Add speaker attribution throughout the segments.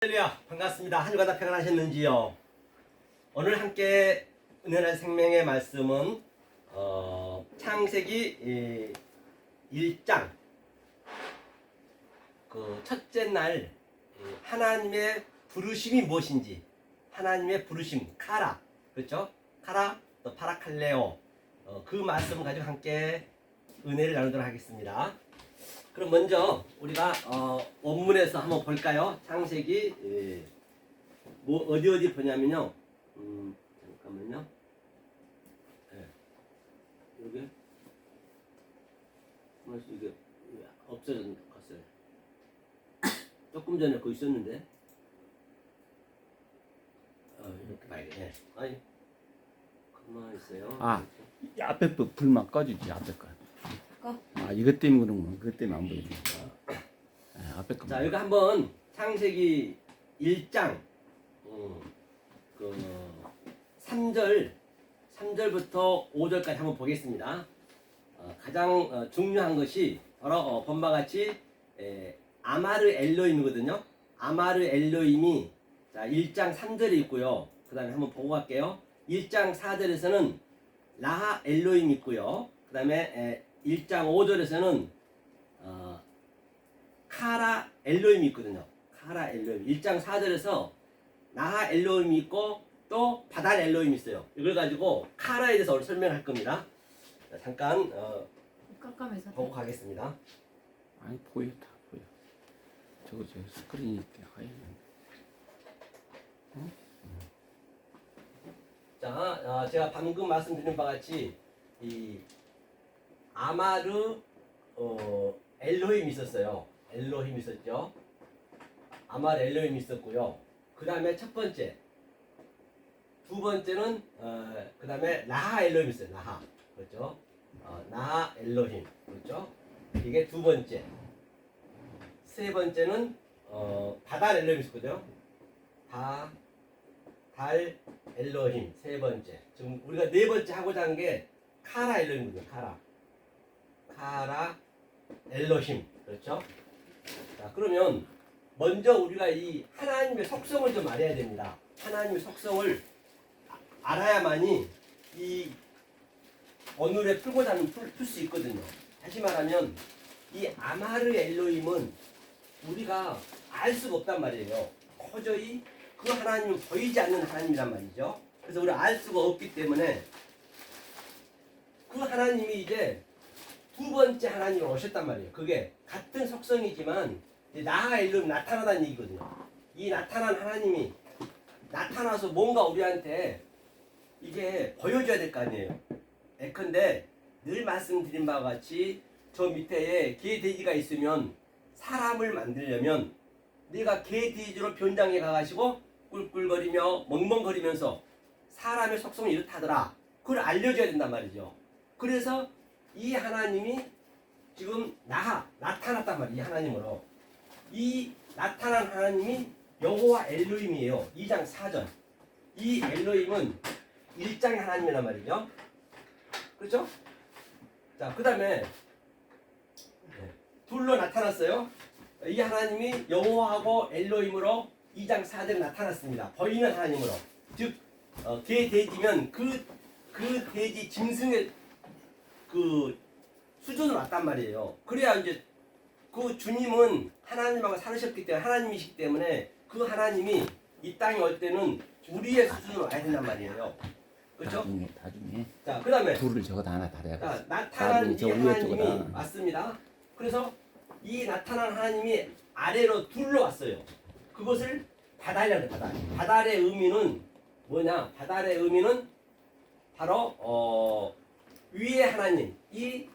Speaker 1: 할렐루야, 반갑습니다. 한 주간 다 평안하셨는지요? 오늘 함께 은혜의 생명의 말씀은 창세기 1장 그 첫째 날 하나님의 부르심이 무엇인지, 하나님의 부르심 카라, 그렇죠? 카라 또 파라칼레오, 그 말씀을 가지고 함께 은혜를 나누도록 하겠습니다. 그럼 먼저 우리가 원문에서 한번 볼까요? 창세기 뭐 어디 보냐면요. 잠깐만요. 여기 이게 없어졌어요. 조금 전에 그거 있었는데. 이렇게 봐야겠네. 아니, 가만 있어요.
Speaker 2: 아, 이 앞에 거 불만 꺼주지, 앞에 거. 아, 이것 때문에 그런 거, 그것 때문에 안 보이지. 앞에 거.
Speaker 1: 자, 여기 한번 창세기 1장 그 3절부터 5절까지 한번 보겠습니다. 가장 중요한 것이 바로 본바 같이 아마르 엘로힘이거든요. 아마르 엘로힘이 자 1장 3절에 있고요. 그 다음에 한번 보고 갈게요. 1장 4절에서는 라하 엘로힘이 있고요. 그 다음에 1장 5절에서는 카라 엘로힘이 있거든요. 카라 엘로힘. 1장 4절에서 나하 엘로힘이 있고 또 바달 엘로힘이 있어요. 이걸 가지고 카라에 대해서 오늘 설명할 겁니다. 자, 잠깐
Speaker 3: 깜깜해서
Speaker 1: 보고 가겠습니다.
Speaker 2: 아니, 보여, 다 보여. 저거 스크린이 이렇게 하얘.
Speaker 1: 자, 제가 방금 말씀드린 바와 같이 이 아마르 엘로힘 있었어요. 엘로힘 있었죠. 아마르 엘로힘 있었고요. 그 다음에 첫 번째, 두 번째는 그 다음에 나하 엘로힘 있어요. 나하, 그렇죠. 나하 엘로힘, 그렇죠. 이게 두 번째. 세 번째는 바달 엘로힘 있었거든요. 달 엘로힘 세 번째. 지금 우리가 네 번째 하고자 한 게 카라 엘로힘이거든요. 카라 엘로힘, 그렇죠? 자, 그러면 먼저 우리가 이 하나님의 속성을 좀 알아야 됩니다. 하나님의 속성을 알아야만이 이 오늘의 풀고자 하는 풀 수 있거든요. 다시 말하면 이 아마르 엘로힘은 우리가 알 수가 없단 말이에요. 도저히 그 하나님은 보이지 않는 하나님이란 말이죠. 그래서 우리가 알 수가 없기 때문에 그 하나님이 이제 두 번째 하나님으로 오셨단 말이에요. 그게 같은 속성이지만 나하 엘로힘 나타나다는 얘기거든요. 이 나타난 하나님이 나타나서 뭔가 우리한테 이게 보여줘야 될 거 아니에요. 예컨대 늘 말씀드린 바와 같이 저 밑에 개 돼지가 있으면 사람을 만들려면 네가 개 돼지로 변장해 가가지고 꿀꿀거리며 멍멍거리면서 사람의 속성이 이렇다더라. 그걸 알려줘야 된단 말이죠. 그래서 이 하나님이 지금 나타났단 말이에요. 이 하나님으로. 이 나타난 하나님이 여호와 엘로힘이에요. 2장 4절. 이 엘로힘은 1장의 하나님이란 말이죠. 그렇죠? 자, 그 다음에 둘로 나타났어요. 이 하나님이 여호와하고 엘로힘으로 2장 4절에 나타났습니다. 보이는 하나님으로. 즉, 개 돼지면 그 돼지 짐승의 그 수준으로 왔단 말이에요. 그래야 이제 그 주님은 하나님하고 살으셨기 때문에 하나님이시기 때문에 그 하나님이 이 땅에 올 때는 우리의 수준으로 와야 된단 말이에요. 그렇죠?
Speaker 2: 나중에.
Speaker 1: 자, 그 다음에
Speaker 2: 둘을 저거다 하나 달아야겠어.
Speaker 1: 나타난 이 하나님이
Speaker 2: 저거다.
Speaker 1: 왔습니다. 그래서 이 나타난 하나님이 아래로 둘러 왔어요. 그것을 바달이라고 해요. 바달. 바달의 의미는 뭐냐? 바달의 의미는 바로 위의 하나님, 이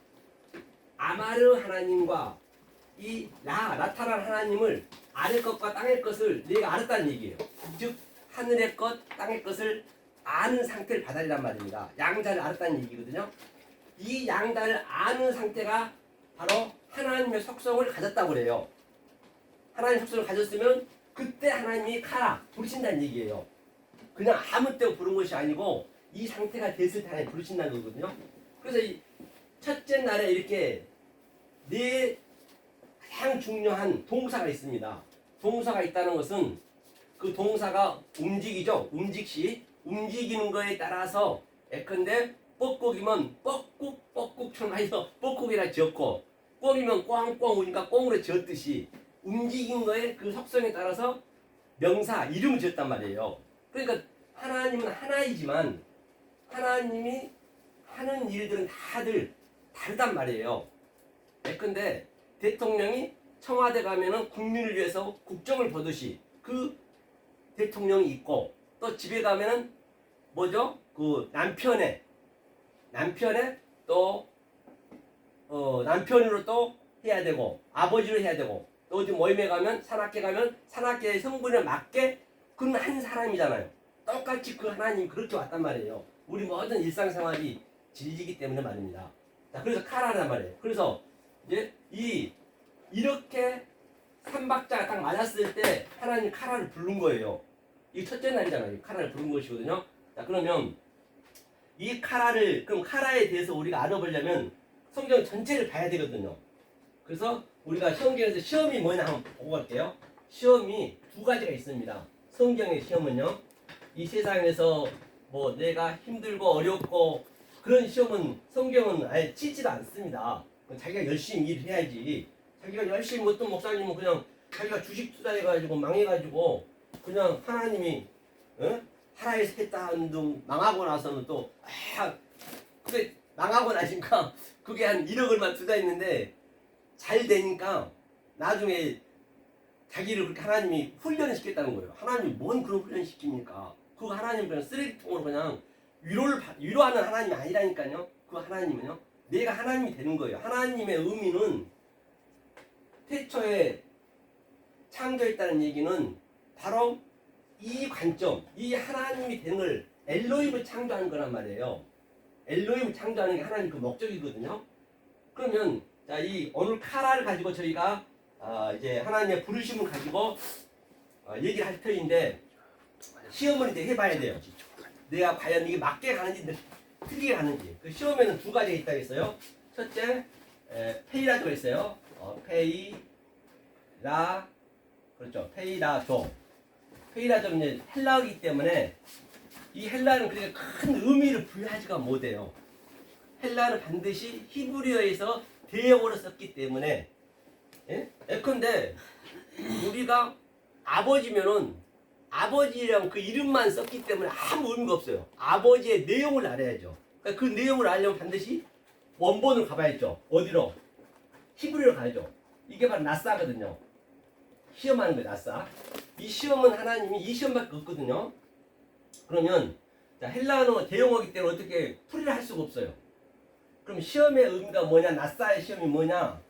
Speaker 1: 아마르 하나님과 이 나타난 하나님을 아래 것과 땅의 것을 네가 알았다는 얘기예요. 즉 하늘의 것, 땅의 것을 아는 상태를 바달이란 말입니다. 양자를 알았다는 얘기거든요. 이 양자를 아는 상태가 바로 하나님의 속성을 가졌다고 그래요. 하나님의 속성을 가졌으면 그때 하나님이 카라 부르신다는 얘기예요. 그냥 아무 때나 부른 것이 아니고 이 상태가 됐을 때 하나님 부르신다는 거거든요. 그래서 이 첫째 날에 이렇게 네 가장 중요한 동사가 있습니다. 동사가 있다는 것은 그 동사가 움직이죠. 움직시 움직이는 거에 따라서 예컨대 뻐꾹이면 뻐꾹처럼 해서 뻐꾹이라 지었고 꽝이면 꽝꽝 우니까 꽝으로 지었듯이 움직인 거에 그 속성에 따라서 명사 이름을 지었단 말이에요. 그러니까 하나님은 하나이지만 하나님이 하는 일들은 다들 다르단 말이에요. 예컨대 대통령이 청와대 가면은 국민을 위해서 국정을 보듯이 그 대통령이 있고 또 집에 가면은 뭐죠? 그 남편의 또 남편으로 또 해야 되고 아버지로 해야 되고 또 어디 모임에 가면 산악회 가면 산악회의 성분에 맞게 그는 한 사람이잖아요. 똑같이 그 하나님 그렇게 왔단 말이에요. 우리 모든 일상생활이 진리이기 때문에 말입니다. 자, 그래서 카라란 말이에요. 그래서 이제 이렇게 삼박자가 딱 맞았을 때 하나님 카라를 부른 거예요. 이 첫째 날이잖아요. 카라를 부른 것이거든요. 자, 그러면 이 카라를 그럼 카라에 대해서 우리가 알아보려면 성경 전체를 봐야 되거든요. 그래서 우리가 성경에서 시험이 뭐냐 한번 보고 갈게요. 시험이 두 가지가 있습니다. 성경의 시험은요. 이 세상에서 뭐 내가 힘들고 어렵고 그런 시험은 성경은 아예 치지도 않습니다. 자기가 열심히 일해야지. 자기가 열심히 어떤 목사님은 그냥 자기가 주식 투자해가지고 망해가지고 그냥 하나님이 하나에서 했다는 둥 망하고 나서는 또 그게 망하고 나니까 그게 한 1억 얼마 투자했는데 잘 되니까 나중에 자기를 그렇게 하나님이 훈련을 시켰다는 거예요. 하나님이 뭔 그런 훈련을 시킵니까? 그 하나님 그냥 쓰레기통으로 그냥 위로하는 하나님이 아니라니까요. 그 하나님은요. 내가 하나님이 되는 거예요. 하나님의 의미는 태초에 창조했다는 얘기는 바로 이 관점, 이 하나님이 되는 걸 엘로힘을 창조하는 거란 말이에요. 엘로힘을 창조하는 게 하나님 그 목적이거든요. 그러면 자, 이 오늘 카라를 가지고 저희가 이제 하나님의 부르심을 가지고 얘기를 할 터인데 시험을 이제 해봐야 돼요. 내가 과연 이게 맞게 가는지 틀리게 가는지. 그 시험에는 두 가지가 있다고 했어요. 첫째, 페이라조가 있어요. 그렇죠. 페이라조. 페이라조는 이제 헬라어이기 때문에 이 헬라어는 그렇게 큰 의미를 부여하지가 못해요. 헬라어는 반드시 히브리어에서 대역으로 썼기 때문에 예컨대 우리가 아버지면은 아버지랑 그 이름만 썼기 때문에 아무 의미가 없어요. 아버지의 내용을 알아야죠. 그러니까 그 내용을 알려면 반드시 원본을 가봐야죠. 어디로? 히브리어로 가야죠. 이게 바로 나사거든요. 시험하는 거예요. 나사. 이 시험은 하나님이 이 시험밖에 없거든요. 그러면 자, 헬라어는 대용어이기 때문에 어떻게 풀이를 할 수가 없어요. 그럼 시험의 의미가 뭐냐? 나사의 시험이 뭐냐?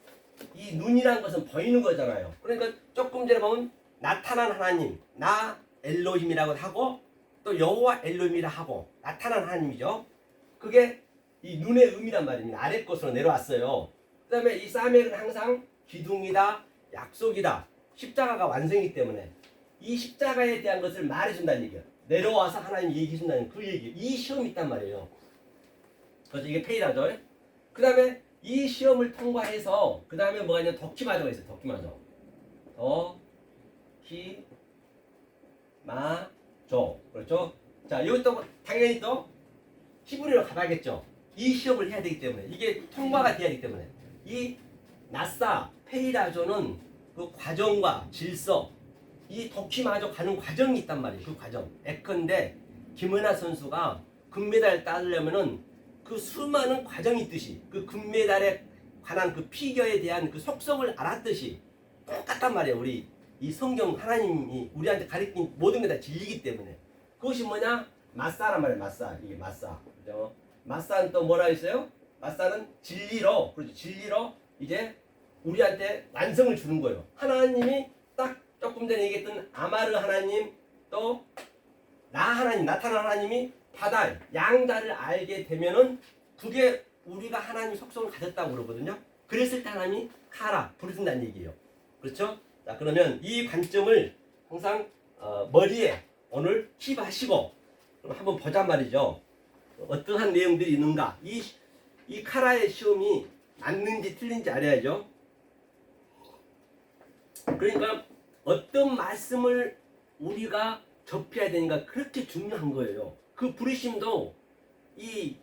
Speaker 1: 이 눈이란 것은 보이는 거잖아요. 그러니까 조금 전에 보면 나타난 하나님, 나 엘로힘이라고 하고 또 여호와 엘로힘이라 하고 나타난 하나님이죠. 그게 이 눈의 의미란 말입니다. 아래 것으로 내려왔어요. 그 다음에 이 사맥은 항상 기둥이다, 약속이다. 십자가가 완성이기 때문에 이 십자가에 대한 것을 말해준다는 얘기예요. 내려와서 하나님이 얘기해준다는 그 얘기. 이 시험이 있단 말이에요. 그래서 이게 페이라죠. 그 다음에 이 시험을 통과해서 그 다음에 뭐가 있냐? 덕키마저가 있어요. 덕키마저. 덕키마저. 그렇죠? 자, 이것도 당연히 또 히브리어로 가봐야겠죠. 이 시험을 해야 되기 때문에 이게 통과가 돼야 되기 때문에 이 나사 페이라조는 그 과정과 질서 이 덕키마저 가는 과정이 있단 말이에요. 그 과정. 예컨대 김은하 선수가 금메달 따려면은 그 수많은 과정이 있듯이 그 금메달에 관한 그 피겨에 대한 그 속성을 알았듯이 똑같단 말이에요. 우리 이 성경 하나님이 우리한테 가르친 모든 게 다 진리이기 때문에 그것이 뭐냐? 마사란 말이에요. 마사. 이게 마사. 그죠? 마사는 또 뭐라 했어요? 마사는 진리로, 그렇죠. 진리로 이제 우리한테 완성을 주는 거예요. 하나님이 딱 조금 전에 얘기했던 아마르 하나님 또 나 하나님, 나타난 하나님이 바다, 양자를 알게 되면은 그게 우리가 하나님 속성을 가졌다고 그러거든요. 그랬을 때 하나님이 카라, 부르신다는 얘기예요. 그렇죠? 자, 그러면 이 관점을 항상 머리에 오늘 킵하시고 그럼 한번 보자 말이죠. 어떠한 내용들이 있는가. 이 카라의 시험이 맞는지 틀린지 알아야죠. 그러니까 어떤 말씀을 우리가 접해야 되니까 그렇게 중요한 거예요. 그 부르심도 이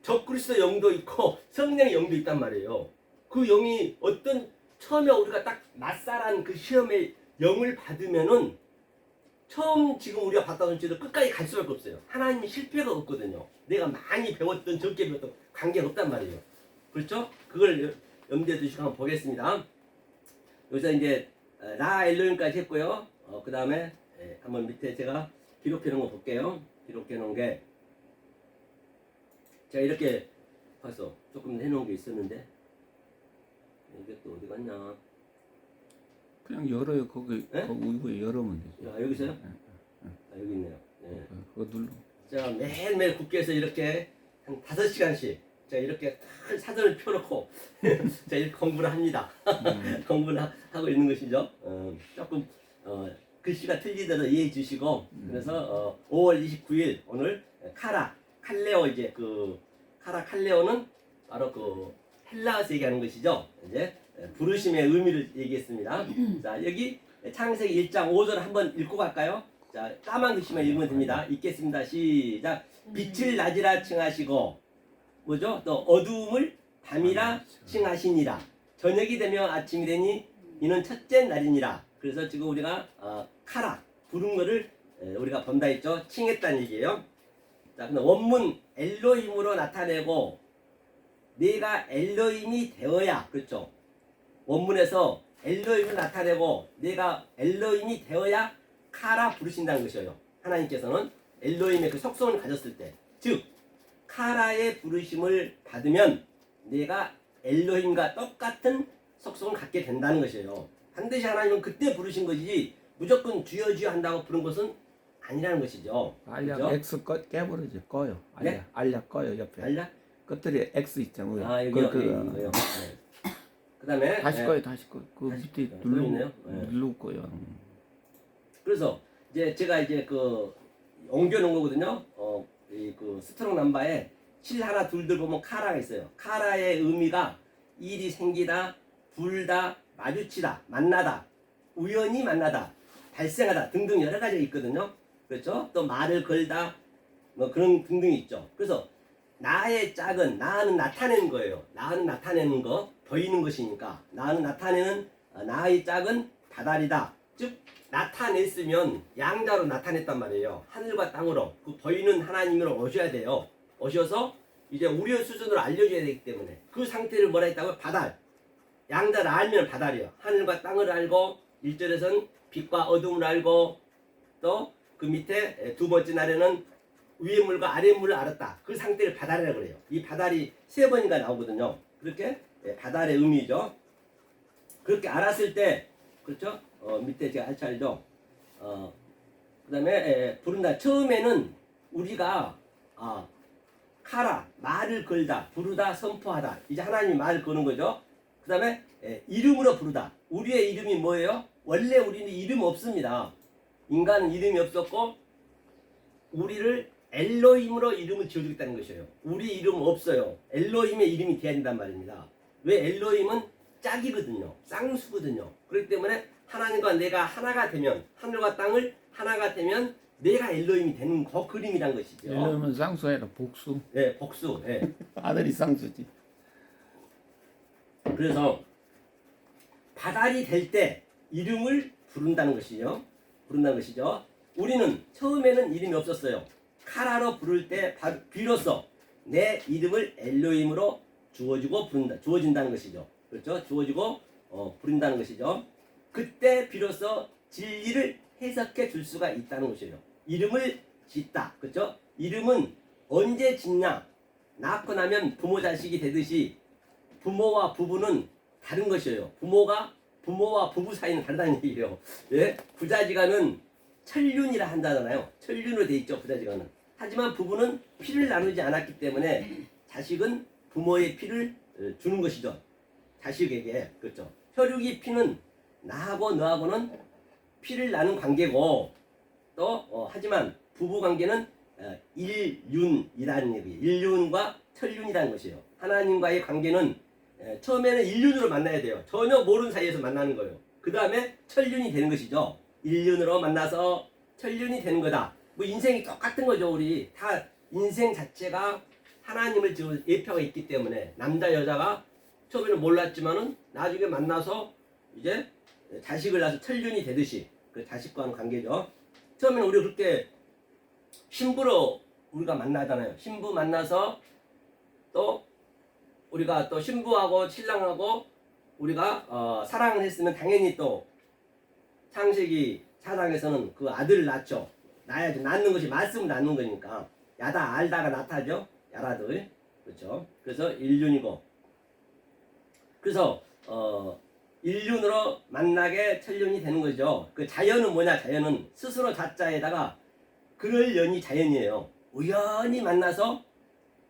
Speaker 1: 적그리스도 영도 있고 성령의 영도 있단 말이에요. 그 영이 어떤 처음에 우리가 딱 맞사란 그 시험의 영을 받으면은 처음 지금 우리가 받다던 죄도 끝까지 갈 수밖에 없어요. 하나님이 실패가 없거든요. 내가 많이 배웠던 적게 배웠던 관계가 없단 말이에요. 그렇죠? 그걸 염두에 두시고 한번 보겠습니다. 여기서 이제 나 엘로힘까지 했고요. 그 다음에 한번 밑에 제가 기록해 놓은 거 볼게요. 기록해 놓은 게 제가 이렇게 봐서 조금 해놓은 게 있었는데 이게 또 어디 갔냐?
Speaker 2: 그냥 열어요. 거기
Speaker 1: 네?
Speaker 2: 거기 위에 열으면 되죠.
Speaker 1: 야, 여기 있어요?
Speaker 2: 네.
Speaker 1: 아, 여기 있네요. 네.
Speaker 2: 그거 눌러.
Speaker 1: 제가 매일매일 국회에서 이렇게 한 5시간씩 제가 이렇게 큰 사전을 펴놓고 제가 이렇게 공부를 합니다. 공부를 하고 있는 것이죠. 조금 글씨가 틀리더라도 이해해 주시고 그래서 5월 29일 오늘 칼레오 이제 그 칼레오는 바로 그 헬라어에서 얘기하는 것이죠. 이제 부르심의 의미를 얘기했습니다. 자 여기 창세기 1장 5절 한번 읽고 갈까요? 자 까만 글씨만 읽으면 됩니다. 읽겠습니다. 시작. 빛을 낮이라 칭하시고 뭐죠? 또 어두움을 밤이라 칭하시니라. 저녁이 되며 아침이 되니 이는 첫째 날이니라. 그래서 지금 우리가 카라 부른 거를 우리가 본다 했죠. 칭했다는 얘기예요. 자, 근데 원문 엘로힘으로 나타내고 내가 엘로힘이 되어야 그렇죠. 원문에서 엘로힘을 나타내고 내가 엘로힘이 되어야 카라 부르신다는 것이에요. 하나님께서는 엘로힘의 그 속성을 가졌을 때, 즉 카라의 부르심을 받으면 내가 엘로힘과 똑같은 속성을 갖게 된다는 것이에요. 반드시 하나님은 그때 부르신 것이지 무조건 주여 주여 한다고 부른 것은 아니라는 것이죠.
Speaker 2: 알약
Speaker 1: 그렇죠?
Speaker 2: X 깨버리죠. 꺼요. 알약
Speaker 1: 네?
Speaker 2: 알약 꺼요 옆에.
Speaker 1: 알라?
Speaker 2: 끝들이 X 있잖아요.
Speaker 1: 아 여기요.
Speaker 2: 그
Speaker 1: 여기요. 네. 그다음에
Speaker 2: 다시 꺼요. 다시 꺼요. 그
Speaker 1: 다시-
Speaker 2: 밑에
Speaker 1: 네,
Speaker 2: 누르고
Speaker 1: 있네요. 네.
Speaker 2: 누르고 꺼요.
Speaker 1: 그래서 이제 제가 이제 그 옮겨놓은 거거든요. 이 그 스트롱 남바에 7 하나 둘들 보면 카라가 있어요. 카라의 의미가 일이 생기다, 불다, 마주치다, 만나다, 우연히 만나다, 발생하다 등등 여러 가지가 있거든요. 그렇죠? 또 말을 걸다, 뭐 그런 등등이 있죠. 그래서 나의 짝은 나는 나타내는 거예요. 나는 나타내는 거, 보이는 것이니까 나는 나타내는 나의 짝은 다달이다. 즉 나타냈으면 양자로 나타냈단 말이에요. 하늘과 땅으로 그 보이는 하나님으로 오셔야 돼요. 오셔서 이제 우리의 수준으로 알려줘야 되기 때문에 그 상태를 뭐라 했다고요? 바달. 양자를 알면 바달이에요. 하늘과 땅을 알고 1절에서는 빛과 어둠을 알고 또 그 밑에 두 번째 날에는 위의 물과 아래 물을 알았다. 그 상태를 바달이라고 그래요. 이 바달이 3번인가 나오거든요. 그렇게 바달의 의미죠. 그렇게 알았을 때 그렇죠? 밑에 제가 알죠? 그 다음에 부른다. 처음에는 우리가 카라 말을 걸다 부르다 선포하다 이제 하나님이 말을 거는 거죠. 그 다음에 이름으로 부르다. 우리의 이름이 뭐예요? 원래 우리는 이름 없습니다. 인간은 이름이 없었고 우리를 엘로힘으로 이름을 지어주겠다는 것이에요. 우리 이름 없어요. 엘로힘의 이름이 돼야 된단 말입니다. 왜? 엘로힘은 짝이거든요. 쌍수거든요. 그렇기 때문에 하나님과 내가 하나가 되면 하늘과 땅을 하나가 되면 내가 엘로힘이 되는 그 그림이란 것이죠.
Speaker 2: 이러면 쌍수 아니라 복수.
Speaker 1: 네, 복수. 네.
Speaker 2: 아들이 쌍수지.
Speaker 1: 그래서 바달이 될 때 이름을 부른다는 것이죠. 우리는 처음에는 이름이 없었어요. 카라로 부를 때 비로소 내 이름을 엘로힘으로 주어진다는 것이죠. 그렇죠? 주어지고 부른다는 것이죠. 그때 비로소 진리를 해석해 줄 수가 있다는 것이에요. 이름을 짓다. 그렇죠? 이름은 언제 짓냐? 낳고 나면 부모 자식이 되듯이 부모와 부부는 다른 것이에요. 부모와 부부 사이는 다르다는 얘기예요. 예? 부자지간은 천륜이라 한다잖아요. 천륜으로 돼 있죠. 부자지간은. 하지만 부부는 피를 나누지 않았기 때문에 자식은 부모의 피를 주는 것이죠. 자식에게. 그렇죠. 혈육이 피는 나하고 너하고는 피를 나눈 관계고 또 하지만 부부 관계는 일륜이라는 얘기예요. 일륜과 천륜이라는 것이에요. 하나님과의 관계는 처음에는 일륜으로 만나야 돼요. 전혀 모르는 사이에서 만나는 거예요. 그 다음에 천륜이 되는 것이죠. 일륜으로 만나서 천륜이 되는 거다. 뭐 인생이 똑같은 거죠. 우리 다 인생 자체가 하나님을 지금 예표가 있기 때문에 남자 여자가 처음에는 몰랐지만은 나중에 만나서 이제 자식을 낳아서 천륜이 되듯이 그 자식과는 관계죠. 처음에는 우리 그렇게 신부로 우리가 만나잖아요. 신부 만나서 또 우리가 또 신부하고 신랑하고 우리가 사랑을 했으면 당연히 또 창세기 4장에서는 그 아들을 낳죠. 낳아야죠. 낳는 것이 말씀을 낳는 거니까 야다 알다가 낳다죠. 야라들 그렇죠. 그래서 일륜이고 그래서 일륜으로 만나게 천륜이 되는 거죠. 그 자연은 뭐냐? 자연은 스스로 자자에다가 그럴 연이 자연이에요. 우연히 만나서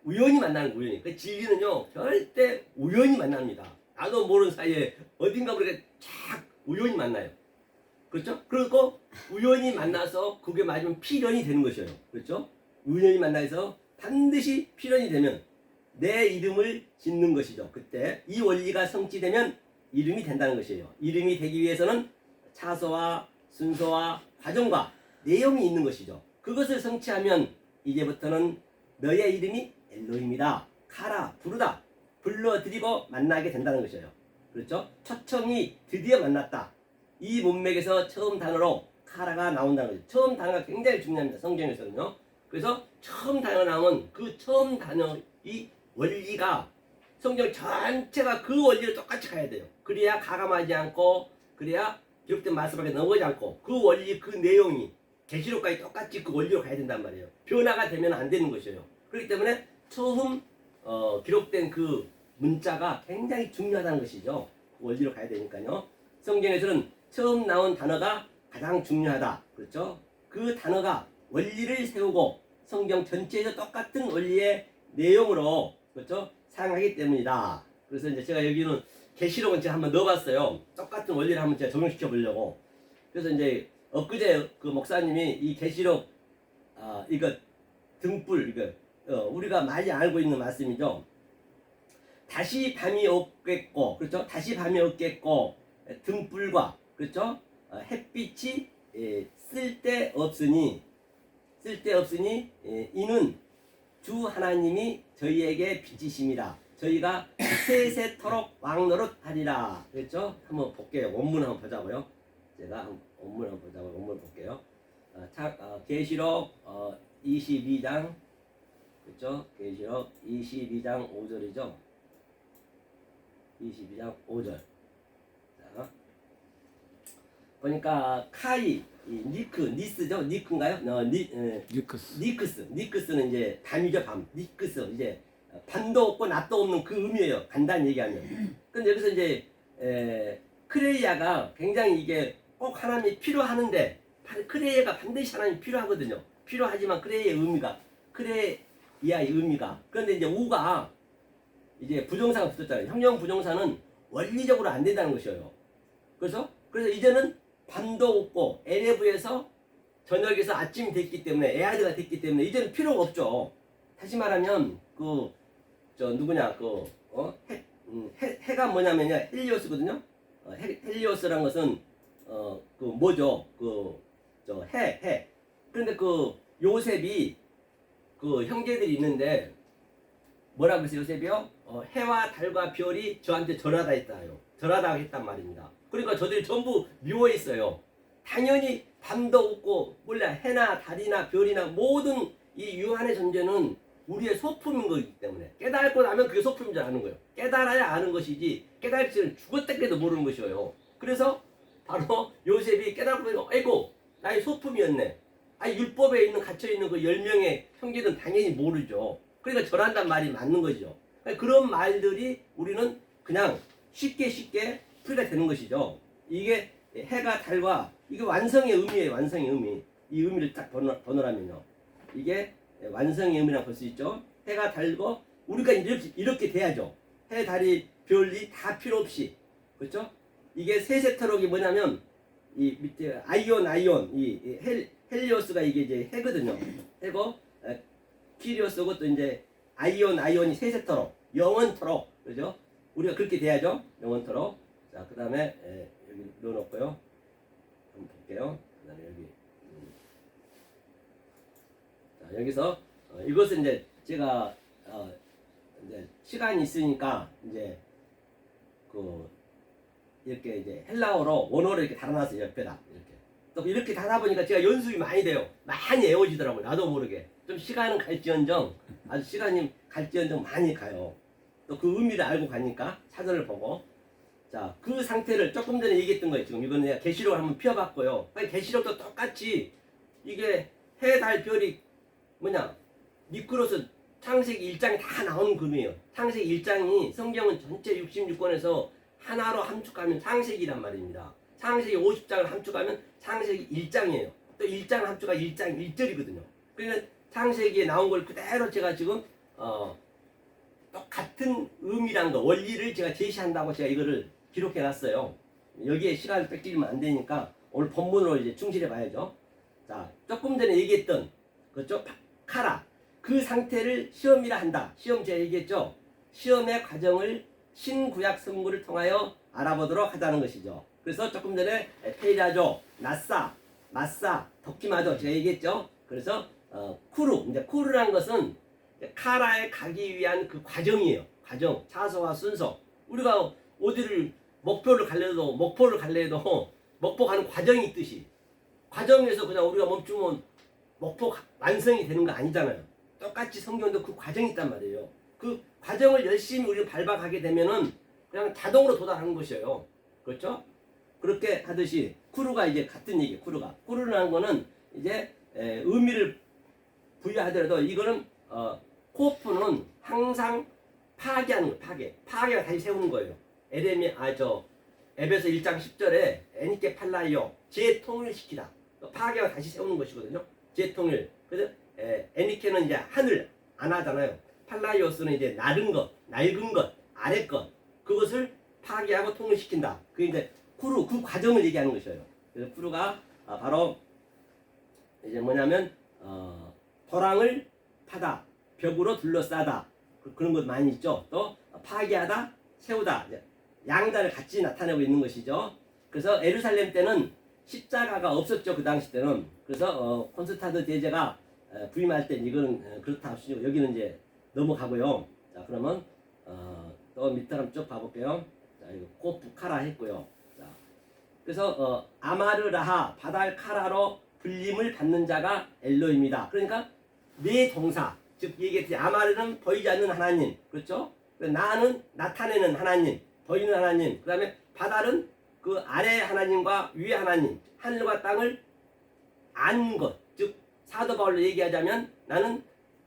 Speaker 1: 우연히 만나는 거예요. 우연히. 그 진리는요 절대 우연히 만납니다. 나도 모르는 사이에 어딘가 우리가 쫙 우연히 만나요. 그렇죠? 그리고 우연히 만나서 그게 맞으면 필연이 되는 것이에요. 그렇죠? 우연히 만나서 반드시 필연이 되면 내 이름을 짓는 것이죠. 그때 이 원리가 성취되면 이름이 된다는 것이에요. 이름이 되기 위해서는 차소와 순서와 과정과 내용이 있는 것이죠. 그것을 성취하면 이제부터는 너의 이름이 엘로힘이다. 카라, 부르다. 불러드리고 만나게 된다는 것이에요. 그렇죠? 초청이 드디어 만났다. 이 문맥에서 처음 단어로 카라가 나온다는 거죠. 처음 단어가 굉장히 중요합니다. 성경에서는요. 그래서 처음 단어 나오면 그 처음 단어의 원리가 성경 전체가 그 원리를 똑같이 가야 돼요. 그래야 가감하지 않고 그래야 기록된 말씀 밖에 넘어가지 않고 그 원리 그 내용이 계시록까지 똑같이 그 원리로 가야 된단 말이에요. 변화가 되면 안 되는 것이에요. 그렇기 때문에 처음 기록된 그 문자가 굉장히 중요하다는 것이죠. 그 원리로 가야 되니까요. 성경에서는 처음 나온 단어가 가장 중요하다. 그렇죠? 그 단어가 원리를 세우고 성경 전체에서 똑같은 원리의 내용으로 그렇죠? 사용하기 때문이다. 그래서 이제 제가 여기는 계시록은 제가 한번 넣어봤어요. 똑같은 원리를 한번 제가 적용시켜 보려고. 그래서 이제 엊그제 그 목사님이 이 계시록 이거 등불 이거 우리가 많이 알고 있는 말씀이죠. 다시 밤이 없겠고 그렇죠? 다시 밤이 없겠고 등불과 그렇죠? 햇빛이 쓸데없으니 이는 주 하나님이 저희에게 빚이심이라 저희가 세세토록 왕노릇하리라. 그렇죠? 한번 볼게요. 원문 한번 보자고요. 제가 원문 한번 보자고요. 원문 볼게요. 계시록 22장 그렇죠? 계시록 22장 5절이죠. 22장 5절. 자, 보니까 카이, 니스죠? 니크인가요? 니크스는 이제 밤이죠, 밤. 니크스 이제 밤도 없고 낮도 없는 그 의미예요. 간단히 얘기하면. 근데 여기서 이제 크레이아가 굉장히 이게 꼭 하나님이 필요하는데 크레이아가 반드시 하나님이 필요하거든요. 필요하지만 크레이아의 의미가 그런데 이제 우가 이제 부정사가 붙었잖아요. 형용 부정사는 원리적으로 안 된다는 것이에요. 그래서 이제는 밤도 없고 에레브에서 저녁에서 아침이 됐기 때문에 에아드가 됐기 때문에 이제는 필요가 없죠. 다시 말하면 해가 뭐냐면요 헬리오스거든요. 헬리오스라는 것은 뭐죠? 해. 그런데 그 요셉이 그 형제들이 있는데 뭐라고 했어요? 요셉이요? 해와 달과 별이 저한테 전하다 했다요. 전하다 했단 말입니다. 그러니까 저들이 전부 미워했어요. 당연히 밤도 없고 몰라 해나 달이나 별이나 모든 이 유한의 존재는 우리의 소품인 거기 때문에 깨닫고 나면 그게 소품인 줄 아는 거예요. 깨달아야 아는 것이지 깨달기 전에 죽었다 깨도 모르는 것이에요. 그래서 바로 요셉이 깨닫고 보니까 아이고 나의 소품이었네. 율법에 있는 갇혀있는 그 10명의 형제들은 당연히 모르죠. 그러니까 절한단 말이 맞는 거죠. 그러니까 그런 말들이 우리는 그냥 쉽게 풀이가 되는 것이죠. 이게 해가 달과 이게 완성의 의미예요. 완성의 의미. 이 의미를 딱 번호라면요. 이게 완성의 의미라고 볼 수 있죠. 해가 달고 우리가 이렇게 돼야죠. 해, 달이, 별이 다 필요 없이. 그렇죠? 이게 세세토록이 뭐냐면 이 밑에 아이온 이 헬리오스가 이게 이제 해거든요. 해고 키리오스고 또 이제 아이온이 세세토록 영원토록 그죠? 우리가 그렇게 돼야죠. 영원토록. 자, 그다음에 여기 넣어놓고요. 한번 볼게요. 그다음에 여기 여기서 이것은 이제 제가 이제 시간이 있으니까 이제 그 이렇게 이제 헬라어로 원어로 이렇게 달아놨어요. 옆에다 이렇게. 또 이렇게 달아 보니까 제가 연습이 많이 돼요. 많이 외워지더라고요. 나도 모르게. 좀 시간은 갈지언정 아주 시간이 갈지언정 많이 가요. 또 그 의미를 알고 가니까 사전을 보고 자, 그 상태를 조금 전에 얘기했던 거예요. 지금 이거는 내가 계시록을 한번 펴봤고요. 아니 계시록도 똑같이 이게 해, 달, 별이 뭐냐 미끄러서 창세기 1장이 다 나오는 금이에요. 창세기 1장이 성경은 전체 66권에서 하나로 함축하면 창세기란 말입니다. 창세기 50장을 함축하면 창세기 1장이에요. 또 1장 함축가 1장 1절이거든요. 그러니까 창세기에 나온 걸 그대로 제가 지금 똑같은 의미란 거 원리를 제가 제시한다고 제가 이거를 기록해 놨어요. 여기에 시간을 뺏기면 안 되니까 오늘 본문으로 이제 충실해 봐야죠. 자, 조금 전에 얘기했던 그죠? 카라 그 상태를 시험이라 한다. 시험 제가 얘기했죠. 시험의 과정을 신구약 성구를 통하여 알아보도록 하자는 것이죠. 그래서 조금 전에 페이라조, 나사, 마사, 덕기마조 제가 얘기했죠. 그래서 쿠르 이제 쿠르라는 것은 카라에 가기 위한 그 과정이에요. 과정, 차소와 순서. 우리가 어디를 목표를 갈래도 목포 가는 과정이 있듯이 과정에서 그냥 우리가 멈추면 목표 완성이 되는 거 아니잖아요. 똑같이 성경도 그 과정이 있단 말이에요. 그 과정을 열심히 우리가 밟아가게 되면은 그냥 자동으로 도달하는 것이에요. 그렇죠? 그렇게 하듯이 쿠르가 이제 같은 얘기예요. 쿠르라는 거는 이제 의미를 부여하더라도 이거는 코프는 항상 파괴하는 거예요. 파괴가 다시 세우는 거예요. 에베소 1장 10절에 에니케 팔라이오 재통일시키다. 파괴가 다시 세우는 것이거든요. 재통일. 그래서 에니케는 이제 하늘 안 하잖아요. 팔라이오스는 이제 낡은 것, 아래 것 그것을 파괴하고 통일시킨다. 그게 이제 쿠르 그 과정을 얘기하는 것이에요. 그래서 쿠르가 바로 이제 뭐냐면 도랑을 파다, 벽으로 둘러싸다 그런 것 많이 있죠. 또 파괴하다, 세우다 양자를 같이 나타내고 있는 것이죠. 그래서 예루살렘 때는 십자가가 없었죠. 그 당시 때는. 그래서 콘스탄트 대제가 부임할 때 이거는 그렇다 하시고 여기는 이제 넘어가고요. 자 그러면 또 밑에 한번 쭉 봐볼게요. 자 이거 코프카라 했고요. 자 그래서 아마르라하 바달카라로 불림을 받는 자가 엘로입니다. 그러니까 네 동사 즉 얘기했듯이 아마르는 보이지 않는 하나님 그렇죠? 나는 나타내는 하나님 보이는 하나님 그 다음에 바달은 그 아래 하나님과 위에 하나님 하늘과 땅을 아는 것 즉 사도 바울로 얘기하자면 나는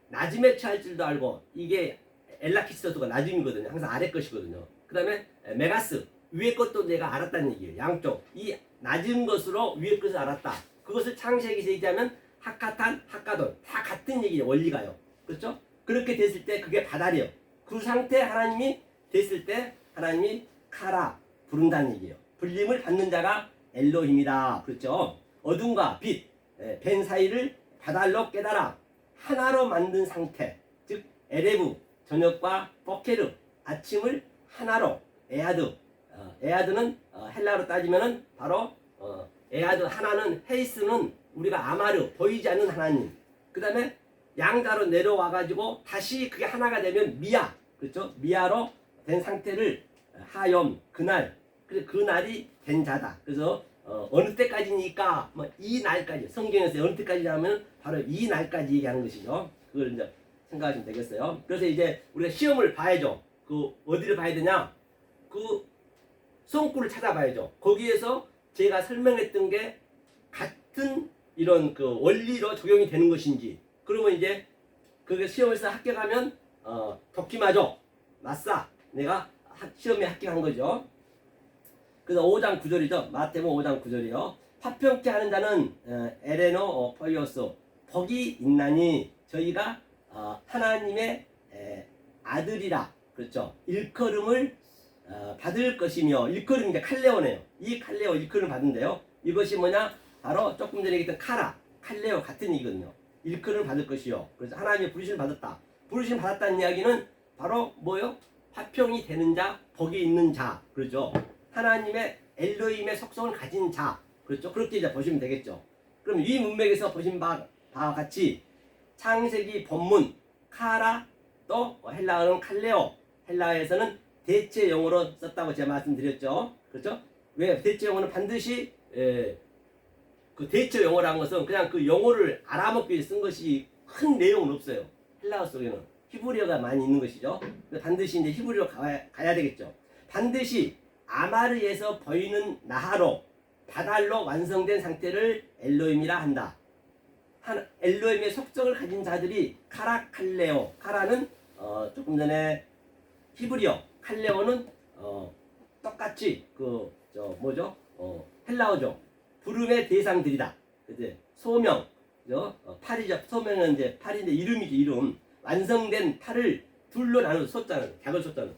Speaker 1: 낮음에 처할 줄도 알고 이게 엘라키스토스가 낮음이거든요. 항상 아래 것이거든요. 그 다음에 메가스 위에 것도 내가 알았다는 얘기예요. 양쪽 이 낮은 것으로 위에 것을 알았다. 그것을 창세기에서 얘기하면 하카탄, 하카돈 다 같은 얘기예요. 원리가요. 그렇죠? 그렇게 됐을 때 그게 바달이에요. 그 상태 하나님이 됐을 때 하나님이 카라 부른다는 얘기예요. 불림을 받는 자가 엘로힘이다. 그렇죠? 어둠과 빛, 벤 사이를 바달로 깨달아 하나로 만든 상태. 즉 에레브 저녁과 포케르 아침을 하나로 에아드 에아드는 헬라로 따지면은 바로 에아드 하나는 헤이스는 우리가 아마르 보이지 않는 하나님. 그 다음에 양자로 내려와 가지고 다시 그게 하나가 되면 미아 그렇죠? 미아로 된 상태를 하염 그날 그래서 그 날이 된 자다. 그래서 어느 때까지니까 뭐 이 날까지 성경에서 어느 때까지냐면 바로 이 날까지 얘기하는 것이죠. 그걸 이제 생각하시면 되겠어요. 그래서 이제 우리가 시험을 봐야죠. 그 어디를 봐야 되냐? 그 성구를 찾아봐야죠. 거기에서 제가 설명했던 게 같은 이런 그 원리로 적용이 되는 것인지 그러면 이제 그게 시험에서 합격하면 덕기마죠. 맞싸 내가 시험에 합격한 거죠. 그래서 5장 9절이죠. 마태복음 5장 9절이요. 화평케 하는 자는 에레노 포이오스 복이 있나니 저희가 하나님의 아들이라 그렇죠. 일컬음을 받을 것이며 일컬음이 이제 칼레오네요. 이 칼레오 일컬음 받은데요. 이것이 뭐냐? 바로 조금 전에 얘기했던 카라 칼레오 같은 얘기거든요. 일컬음을 받을 것이요. 그래서 하나님의 부르심을 받았다. 부르심 받았다는 이야기는 바로 뭐요? 화평이 되는 자, 복이 있는 자, 그렇죠? 하나님의 엘로힘의 속성을 가진 자, 그렇죠? 그렇게 이제 보시면 되겠죠. 그럼 이 문맥에서 보신 바와 같이 창세기 본문 카라 또 헬라어는 칼레오 헬라에서는 대체 용어로 썼다고 제가 말씀드렸죠. 그렇죠? 왜 대체 용어는 반드시 그 대체 용어라는 것은 그냥 그 용어를 알아먹기 위해 쓴 것이 큰 내용은 없어요. 헬라어 속에는 히브리어가 많이 있는 것이죠. 반드시 이제 히브리어 가야 되겠죠. 반드시 아마르에서 보이는 나하로 다달로 완성된 상태를 엘로힘이라 한다. 엘로힘의 속성을 가진 자들이 카라 칼레오. 카라는 조금 전에 히브리어, 칼레오는 똑같이 헬라어죠. 부름의 대상들이다. 이제 소명, 팔이죠. 소명은 이제 팔인데 이름이죠. 이름. 완성된 팔을 둘로 나누는 소자는 객을 소자는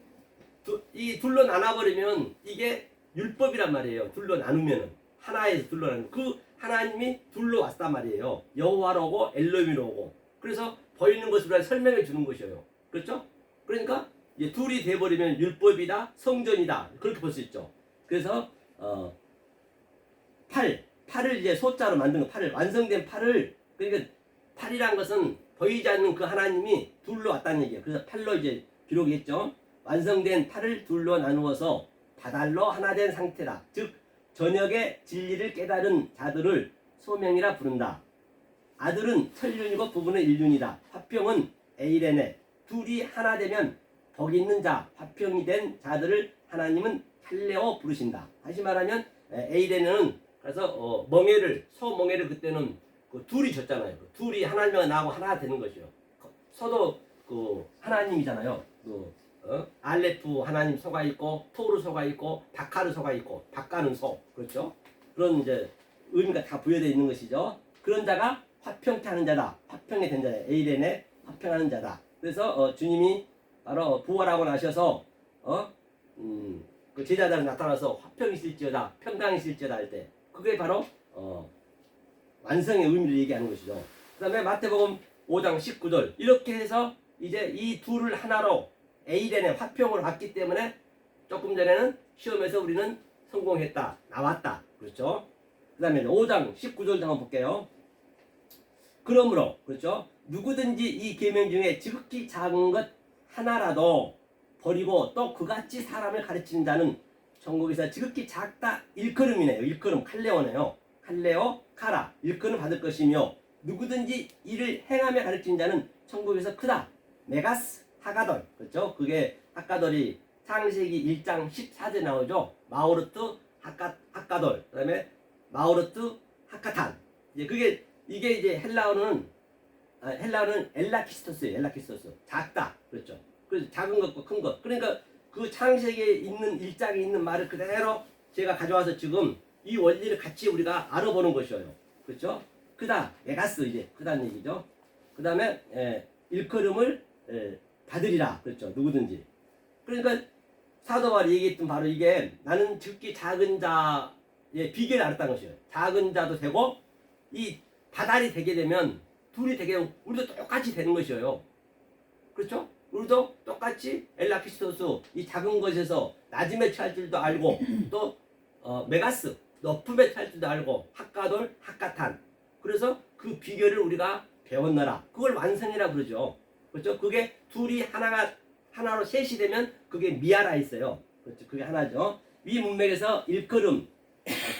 Speaker 1: 이 둘로 나눠버리면 이게 율법이란 말이에요. 둘로 나누면은 하나에서 둘로 나누는 그 하나님이 둘로 왔단 말이에요. 여호와로 오고 엘로힘으로 오고. 그래서 보이는 것으로 설명해 주는 것이에요. 그렇죠? 그러니까 이제 둘이 돼버리면 율법이다, 성전이다 그렇게 볼 수 있죠. 그래서 팔을 이제 소자로 만든 거, 팔을 완성된 팔을 그러니까 팔이란 것은 보이지 않는 그 하나님이 둘로 왔다는 얘기예요. 그래서 팔로 이제 기록했죠. 완성된 팔을 둘로 나누어서 다달로 하나 된 상태다. 즉 전역의 진리를 깨달은 자들을 소명이라 부른다. 아들은 천륜이고 부부는 일륜이다. 화평은 에이레네. 둘이 하나 되면 복 있는 자, 화평이 된 자들을 하나님은 할레오 부르신다. 다시 말하면 에이레네는 그래서 소멍에를 그때는 그 둘이 졌잖아요. 그 둘이 하나님과 나하고 하나 되는 것이요. 소도 그 하나님이잖아요. 알레프 하나님 소가 있고 토르 소가 있고 바카르 소가 있고 바카는 소 그렇죠? 그런 이제 의미가 다 부여되어 있는 것이죠. 그런 자가 화평케 하는 자다. 화평이 된 자다. 에이렌에 화평하는 자다. 그래서 주님이 바로 부활하고 나셔서 그 제자들은 나타나서 화평이실지어다 평강이실지어다 할 때 그게 바로 완성의 의미를 얘기하는 것이죠. 그 다음에 마태복음 5장 19절 이렇게 해서 이제 이 둘을 하나로 에이덴의 화평을 왔기 때문에 조금 전에는 시험에서 우리는 성공했다 나왔다 그렇죠. 그 다음에 5장 19절 한번 볼게요. 그러므로 그렇죠. 누구든지 이 계명 중에 지극히 작은 것 하나라도 버리고 또 그같이 사람을 가르치는 자는 천국에서 지극히 작다 일컬음이네요. 일컬음 칼레오네요. 칼레오 카라 일컬음 받을 것이며 누구든지 이를 행하며 가르치는 자는 천국에서 크다 메가스 하가돌 그렇죠. 그게 하가돌이 창세기 1장 14절 나오죠. 마오르트 하가돌 그다음에 마오르트 하카탄 이게 이제 헬라어는 엘라키스토스예요. 엘라키스토스 작다 그렇죠. 그래서 작은 것과 큰 것 그러니까 그 창세기에 있는 일장에 있는 말을 그대로 제가 가져와서 지금 이 원리를 같이 우리가 알아보는 것이에요. 그렇죠? 크다 메가스 이제 크다는 얘기죠. 그 다음에 일컬음을 받으리라 그렇죠. 누구든지 그러니까 사도 바울이 얘기했던 바로 이게 나는 즉기 작은 자의 비결을 알았다는 것이에요. 작은 자도 되고 이 다달이 되게 되면 둘이 되게 우리도 똑같이 되는 것이에요. 그렇죠? 우리도 똑같이 엘라키스토스 이 작은 것에서 낮음에 처할 줄도 알고 또 메가스 높음에 처할 줄도 알고 학가돌 학가탄 그래서 그 비결을 우리가 배웠노라. 그걸 완성이라 부르죠. 그렇죠? 그게 둘이 하나로 셋이 되면 그게 미아라 있어요. 그렇죠? 그게 하나죠. 위 문맥에서 일컬음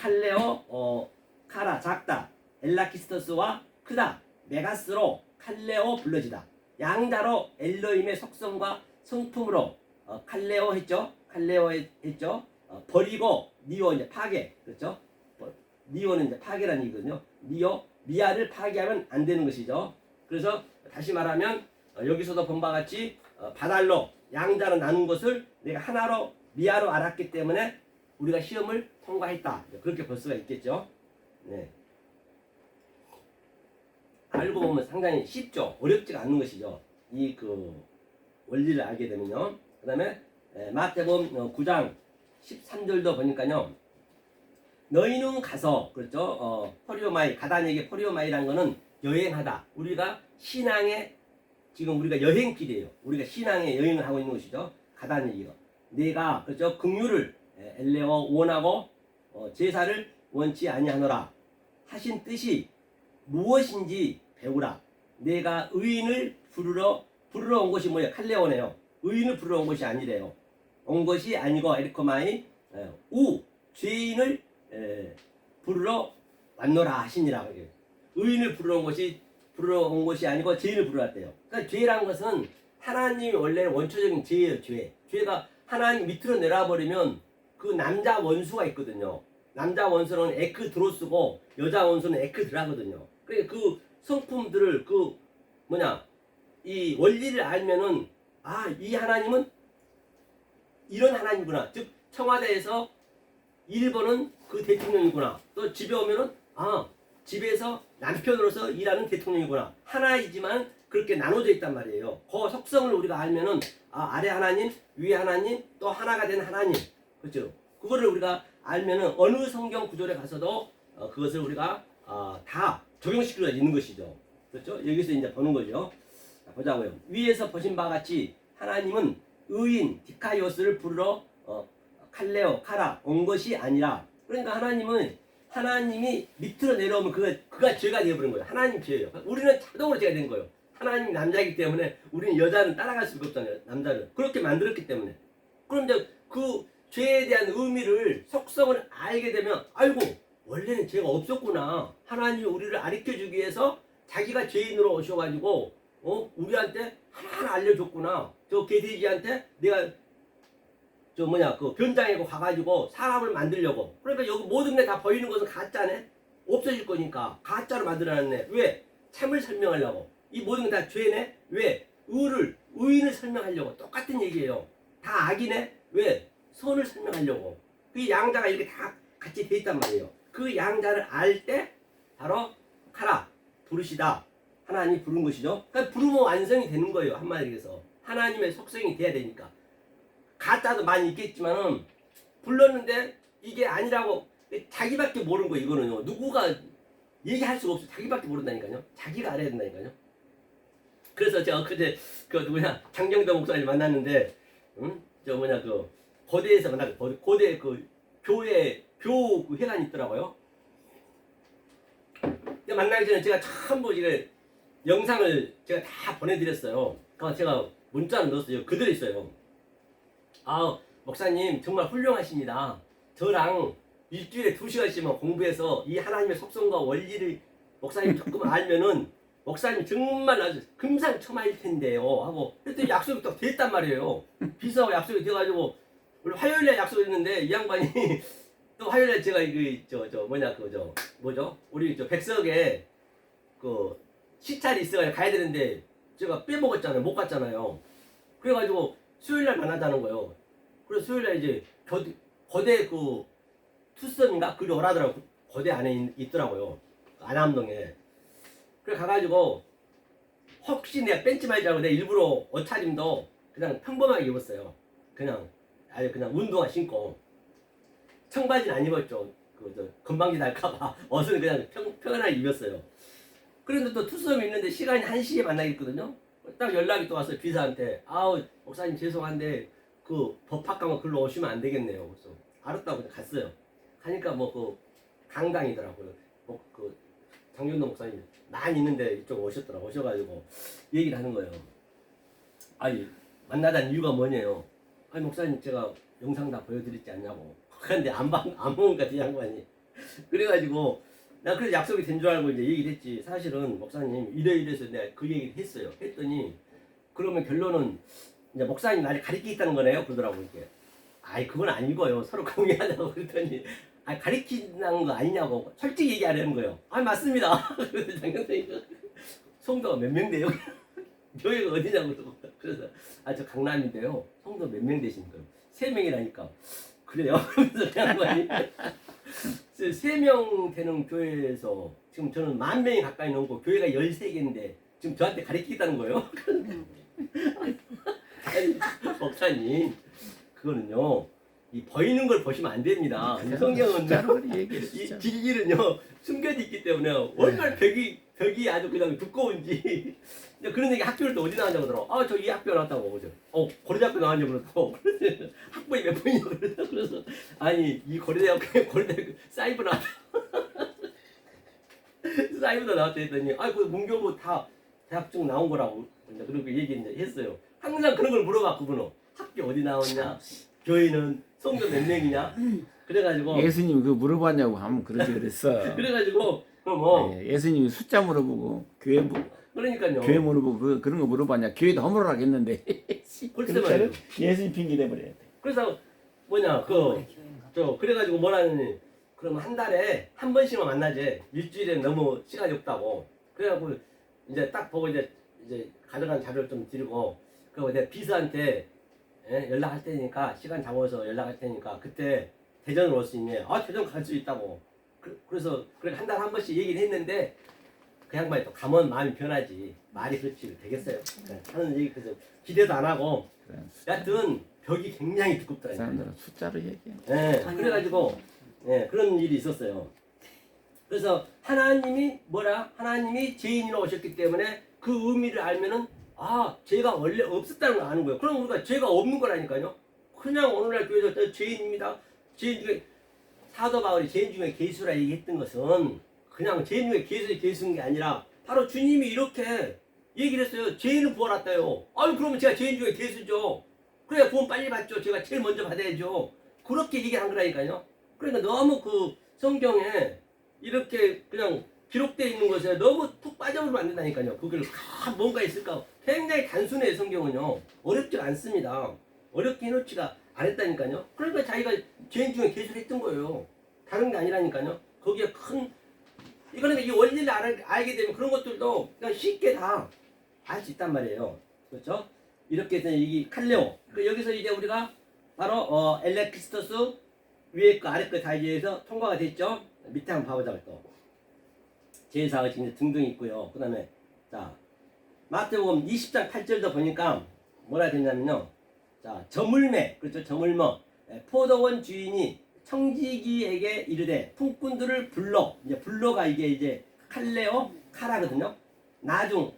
Speaker 1: 칼레오 카라 작다 엘라키스토스와 크다 메가스로 칼레오 불러지다. 양자로 엘로힘의 속성과 성품으로 칼레오 했죠. 칼레오 했죠. 버리고 니오 이제 파괴 그렇죠. 니오는 이제 파괴라는 얘기거든요. 니오 미아를 파괴하면 안 되는 것이죠. 그래서 다시 말하면 여기서도 본 바와 같이 바달로 양자로 나눈 것을 내가 하나로 미아로 알았기 때문에 우리가 시험을 통과했다. 그렇게 볼 수가 있겠죠. 네. 알고 보면 상당히 쉽죠. 어렵지가 않는 것이죠. 이 그 원리를 알게 되면요. 그 다음에 마태복음 9장 13절도 보니까요. 너희는 가서 그렇죠. 포리오마이 가다니에게 포리오마이라는 거는 여행하다. 우리가 신앙의 지금 우리가 여행길이에요. 우리가 신앙의 여행을 하고 있는 것이죠. 가다는 얘기가. 내가 그렇죠. 긍휼을 엘레오 원하고 제사를 원치 아니하노라 하신 뜻이 무엇인지 배우라. 내가 의인을 부르러 온 것이 뭐예요? 칼레오네요. 의인을 부르러 온 것이 아니래요. 온 것이 아니고 에리코마이 우 죄인을 부르러 왔노라 하시니라. 의인을 부르러 온 것이 아니고 죄인을 부르러 왔대요. 그러니까 죄라는 것은 하나님이 원래 원초적인 죄예요. 죄가 하나님 밑으로 내려버리면 그 남자 원수가 있거든요. 남자 원수는 에크드로스고 여자 원수는 에크드라거든요. 그러니까 그 성품들을 이 원리를 알면은 이 하나님은 이런 하나님이구나. 즉 청와대에서 1번은 그 대통령이구나. 또 집에 오면은 집에서 남편으로서 일하는 대통령이구나. 하나이지만 그렇게 나눠져 있단 말이에요. 그 속성을 우리가 알면은 아래 하나님, 위에 하나님, 또 하나가 된 하나님. 그렇죠? 그거를 우리가 알면은 어느 성경 구절에 가서도 그것을 우리가 다 적용시킬 수 있는 것이죠. 그렇죠? 여기서 이제 보는 거죠. 자, 보자고요. 위에서 보신 바와 같이 하나님은 의인 디카이오스를 부르러 칼레오 카라 온 것이 아니라, 그러니까 하나님이 밑으로 내려오면 그가 죄가 되어버린 거예요. 하나님 죄예요. 우리는 자동으로 죄가 된 거예요. 하나님이 남자이기 때문에 우리는 여자는 따라갈 수가 없잖아요. 남자를 그렇게 만들었기 때문에. 그럼 이제 그 죄에 대한 의미를 속성을 알게 되면 아이고 원래는 죄가 없었구나. 하나님이 우리를 가르쳐주기 위해서 자기가 죄인으로 오셔가지고 우리한테 하나하나 알려줬구나. 저 게디지한테 내가 그 변장에 가가지고 사람을 만들려고. 그러니까 여기 모든 게 다 보이는 것은 가짜네. 없어질 거니까 가짜로 만들어놨네. 왜? 참을 설명하려고. 이 모든 게 다 죄네. 왜? 의인을 설명하려고. 똑같은 얘기예요. 다 악이네. 왜? 선을 설명하려고. 그 양자가 이렇게 다 같이 돼 있단 말이에요. 그 양자를 알 때 바로 카라 부르시다. 하나님이 부른 것이죠. 그러니까 부르면 완성이 되는 거예요. 한마디로 해서 하나님의 속성이 돼야 되니까. 가짜도 많이 있겠지만은 불렀는데 이게 아니라고 자기밖에 모르는 거예요. 이거는요. 누구가 얘기할 수가 없어. 자기밖에 모른다니까요. 자기가 알아야 된다니까요. 그래서 제가 그때 장경도 목사님 만났는데, 고대에서 만나고 고대 교회 그 회관이 있더라고요. 근데 만나기 전에 제가 전부 이게 영상을 제가 다 보내드렸어요. 그러니까 제가 문자를 넣었어요. 그대로 있어요. 목사님 정말 훌륭하십니다. 저랑 일주일에 2시간씩만 공부해서 이 하나님의 속성과 원리를 목사님 조금 알면은 목사님 정말 아주 금상첨화일 텐데요 하고 그랬더니 약속이 또 됐단 말이에요. 비서하고 약속이 돼가지고 우리 화요일에 약속했는데 이 양반이 또 화요일에 제가 우리 백석에 그 시찰이 있어가지고 가야 되는데 제가 빼먹었잖아요. 못 갔잖아요. 그래가지고 수요일날 만나자는 거예요. 그래서 수요일날 이제 거대 그 투썸인가 그리 오라더라고. 거대 안에 있더라고요. 안암동에. 그래 가가지고 혹시 내가 뺀지 말자고 내가 일부러 옷차림도 그냥 평범하게 입었어요. 그냥 운동화 신고 청바지는 안 입었죠. 건방지 날까봐 옷은 그냥 편안하게 입었어요. 그런데 또 투썸이 있는데 시간이 1시에 만나겠거든요. 딱 연락이 또 왔어요. 비서한테. 목사님 죄송한데 그 법학과만 글로 오시면 안 되겠네요. 그래서 알았다고 그냥 갔어요. 가니까 강당이더라고요. 장윤도 목사님 많이 있는데 이쪽 오셨더라고. 오셔가지고 얘기를 하는 거예요. 만나자는 이유가 뭐냐요. 목사님 제가 영상 다 보여드렸지 않냐고. 근데 안 보니까 이 양반이. 그래가지고 나 그래서 약속이 된 줄 알고 이제 얘기를 했지. 사실은 목사님 이래서 내가 그 얘기를 했어요. 했더니 그러면 결론은 이제 목사님 나를 가르치겠다는 거네요. 그러더라고 이렇게. 그건 아니고요. 서로 공유하자고 그랬더니 가르치는 거 아니냐고 솔직히 얘기하려는 거예요. 맞습니다. 그래서 장경선이 성도가 몇 명 돼요? 교회가 어디냐고. 그래서 저 강남인데요. 성도 몇 명 되십니까? 3명이라니까. 그래요? 그래서 그 양반이 3명 되는 교회에서 지금 저는 10,000명이 가까이 넘고 교회가 13개인데 지금 저한테 가르치겠다는 거예요? 목사님 그거는요 이 보이는 걸 보시면 안 됩니다. 이 성경은 이 진리는요 숨겨져 있기 때문에 얼마나 벽이 아주 그냥 두꺼운지. 그런 얘기 학교를 또 어디 나왔냐고 그러더라고. 저 이 학교 나왔다고 그러죠. 고려대학교 나왔냐고 그러고. 학부에 몇 분이냐고 그러더라고. 그래서 이 고려대학교 사이버 나왔다. 사이버도 나왔다 했더니 그 문교부 다 대학증 나온 거라고 이제 그렇게 얘기했어요. 항상 그런 걸 물어봐 그분은 학교 어디 나왔냐, 교회는 성도 몇 명이냐. 그래가지고
Speaker 2: 예수님 그 물어봤냐고 하면 그러지 그랬어.
Speaker 1: 그래가지고 그럼 뭐
Speaker 2: 예수님이 숫자 물어보고
Speaker 1: 그러니까요.
Speaker 2: 교회 물어보고 그런 거 물어봤냐? 교회도 허물어라겠는데.
Speaker 1: 글쎄 말이에요.
Speaker 2: 예수님 핑계 대버려야 돼.
Speaker 1: 그래서 뭐냐 그래가지고 뭐라느니 그럼 한 달에 한 번씩만 만나지 일주일에 너무 시간이 없다고. 그래갖고 이제 딱 보고 이제 가져간 자료를 좀 드리고 그리고 내 비서한테 연락할 테니까 시간 잡아서 연락할 테니까 그때 대전으로 올 수 있니? 아 대전 갈 수 있다고. 그래서 그렇게 한 달에 한 번씩 얘기를 했는데 그 양반이 또 가면 마음이 변하지. 말이 그렇지 되겠어요. 하는 얘기 그래서 기대도 안 하고.
Speaker 2: 그래.
Speaker 1: 여하튼 벽이 굉장히
Speaker 2: 그
Speaker 1: 두껍더라고요.
Speaker 2: 사람들은 숫자로 얘기해.
Speaker 1: 그래가지고 그런 일이 있었어요. 그래서 하나님이 죄인으로 오셨기 때문에 그 의미를 알면은 죄가 원래 없었다는 걸 아는 거예요. 그럼 우리가 죄가 없는 거라니까요. 그냥 오늘날 교회에서 죄인입니다. 죄인 중에 사도 바울이 죄인 중에 괴수라 얘기했던 것은 그냥 죄인 중에 괴수인 게 아니라 바로 주님이 이렇게 얘기를 했어요. 죄인은 구원 왔다요. 그러면 제가 죄인 중에 괴수죠. 그래야 구원 빨리 받죠. 제가 제일 먼저 받아야죠. 그렇게 얘기한 거라니까요. 그러니까 너무 그 성경에 이렇게 그냥 기록되어 있는 것에 너무 푹 빠져버리면 안 된다니까요. 그걸 뭔가 있을까. 굉장히 단순해요. 성경은요. 어렵지 않습니다. 어렵게 해놓지가 않았다니까요. 그러니까 자기가 죄인 중에 괴수를 했던 거예요. 다른 게 아니라니까요. 거기에 이거는 이 원리를 알게 되면 그런 것들도 그냥 쉽게 다 알 수 있단 말이에요. 그렇죠? 이렇게 해서 이 칼레오. 여기서 이제 우리가 바로 엘레크리스토스 위에 거 아래 거 다 이제 해서 통과가 됐죠. 밑에 한번 봐보자 또. 제사가 지금 등등 있고요. 그 다음에 자 마태복음 20장 8절도 보니까 뭐라 됐냐면요. 자 저물매 그렇죠. 저물머 포도원 주인이 청지기에게 이르되 품꾼들을 불러. 이제 불러가 이게 칼레오 카라거든요. 나중은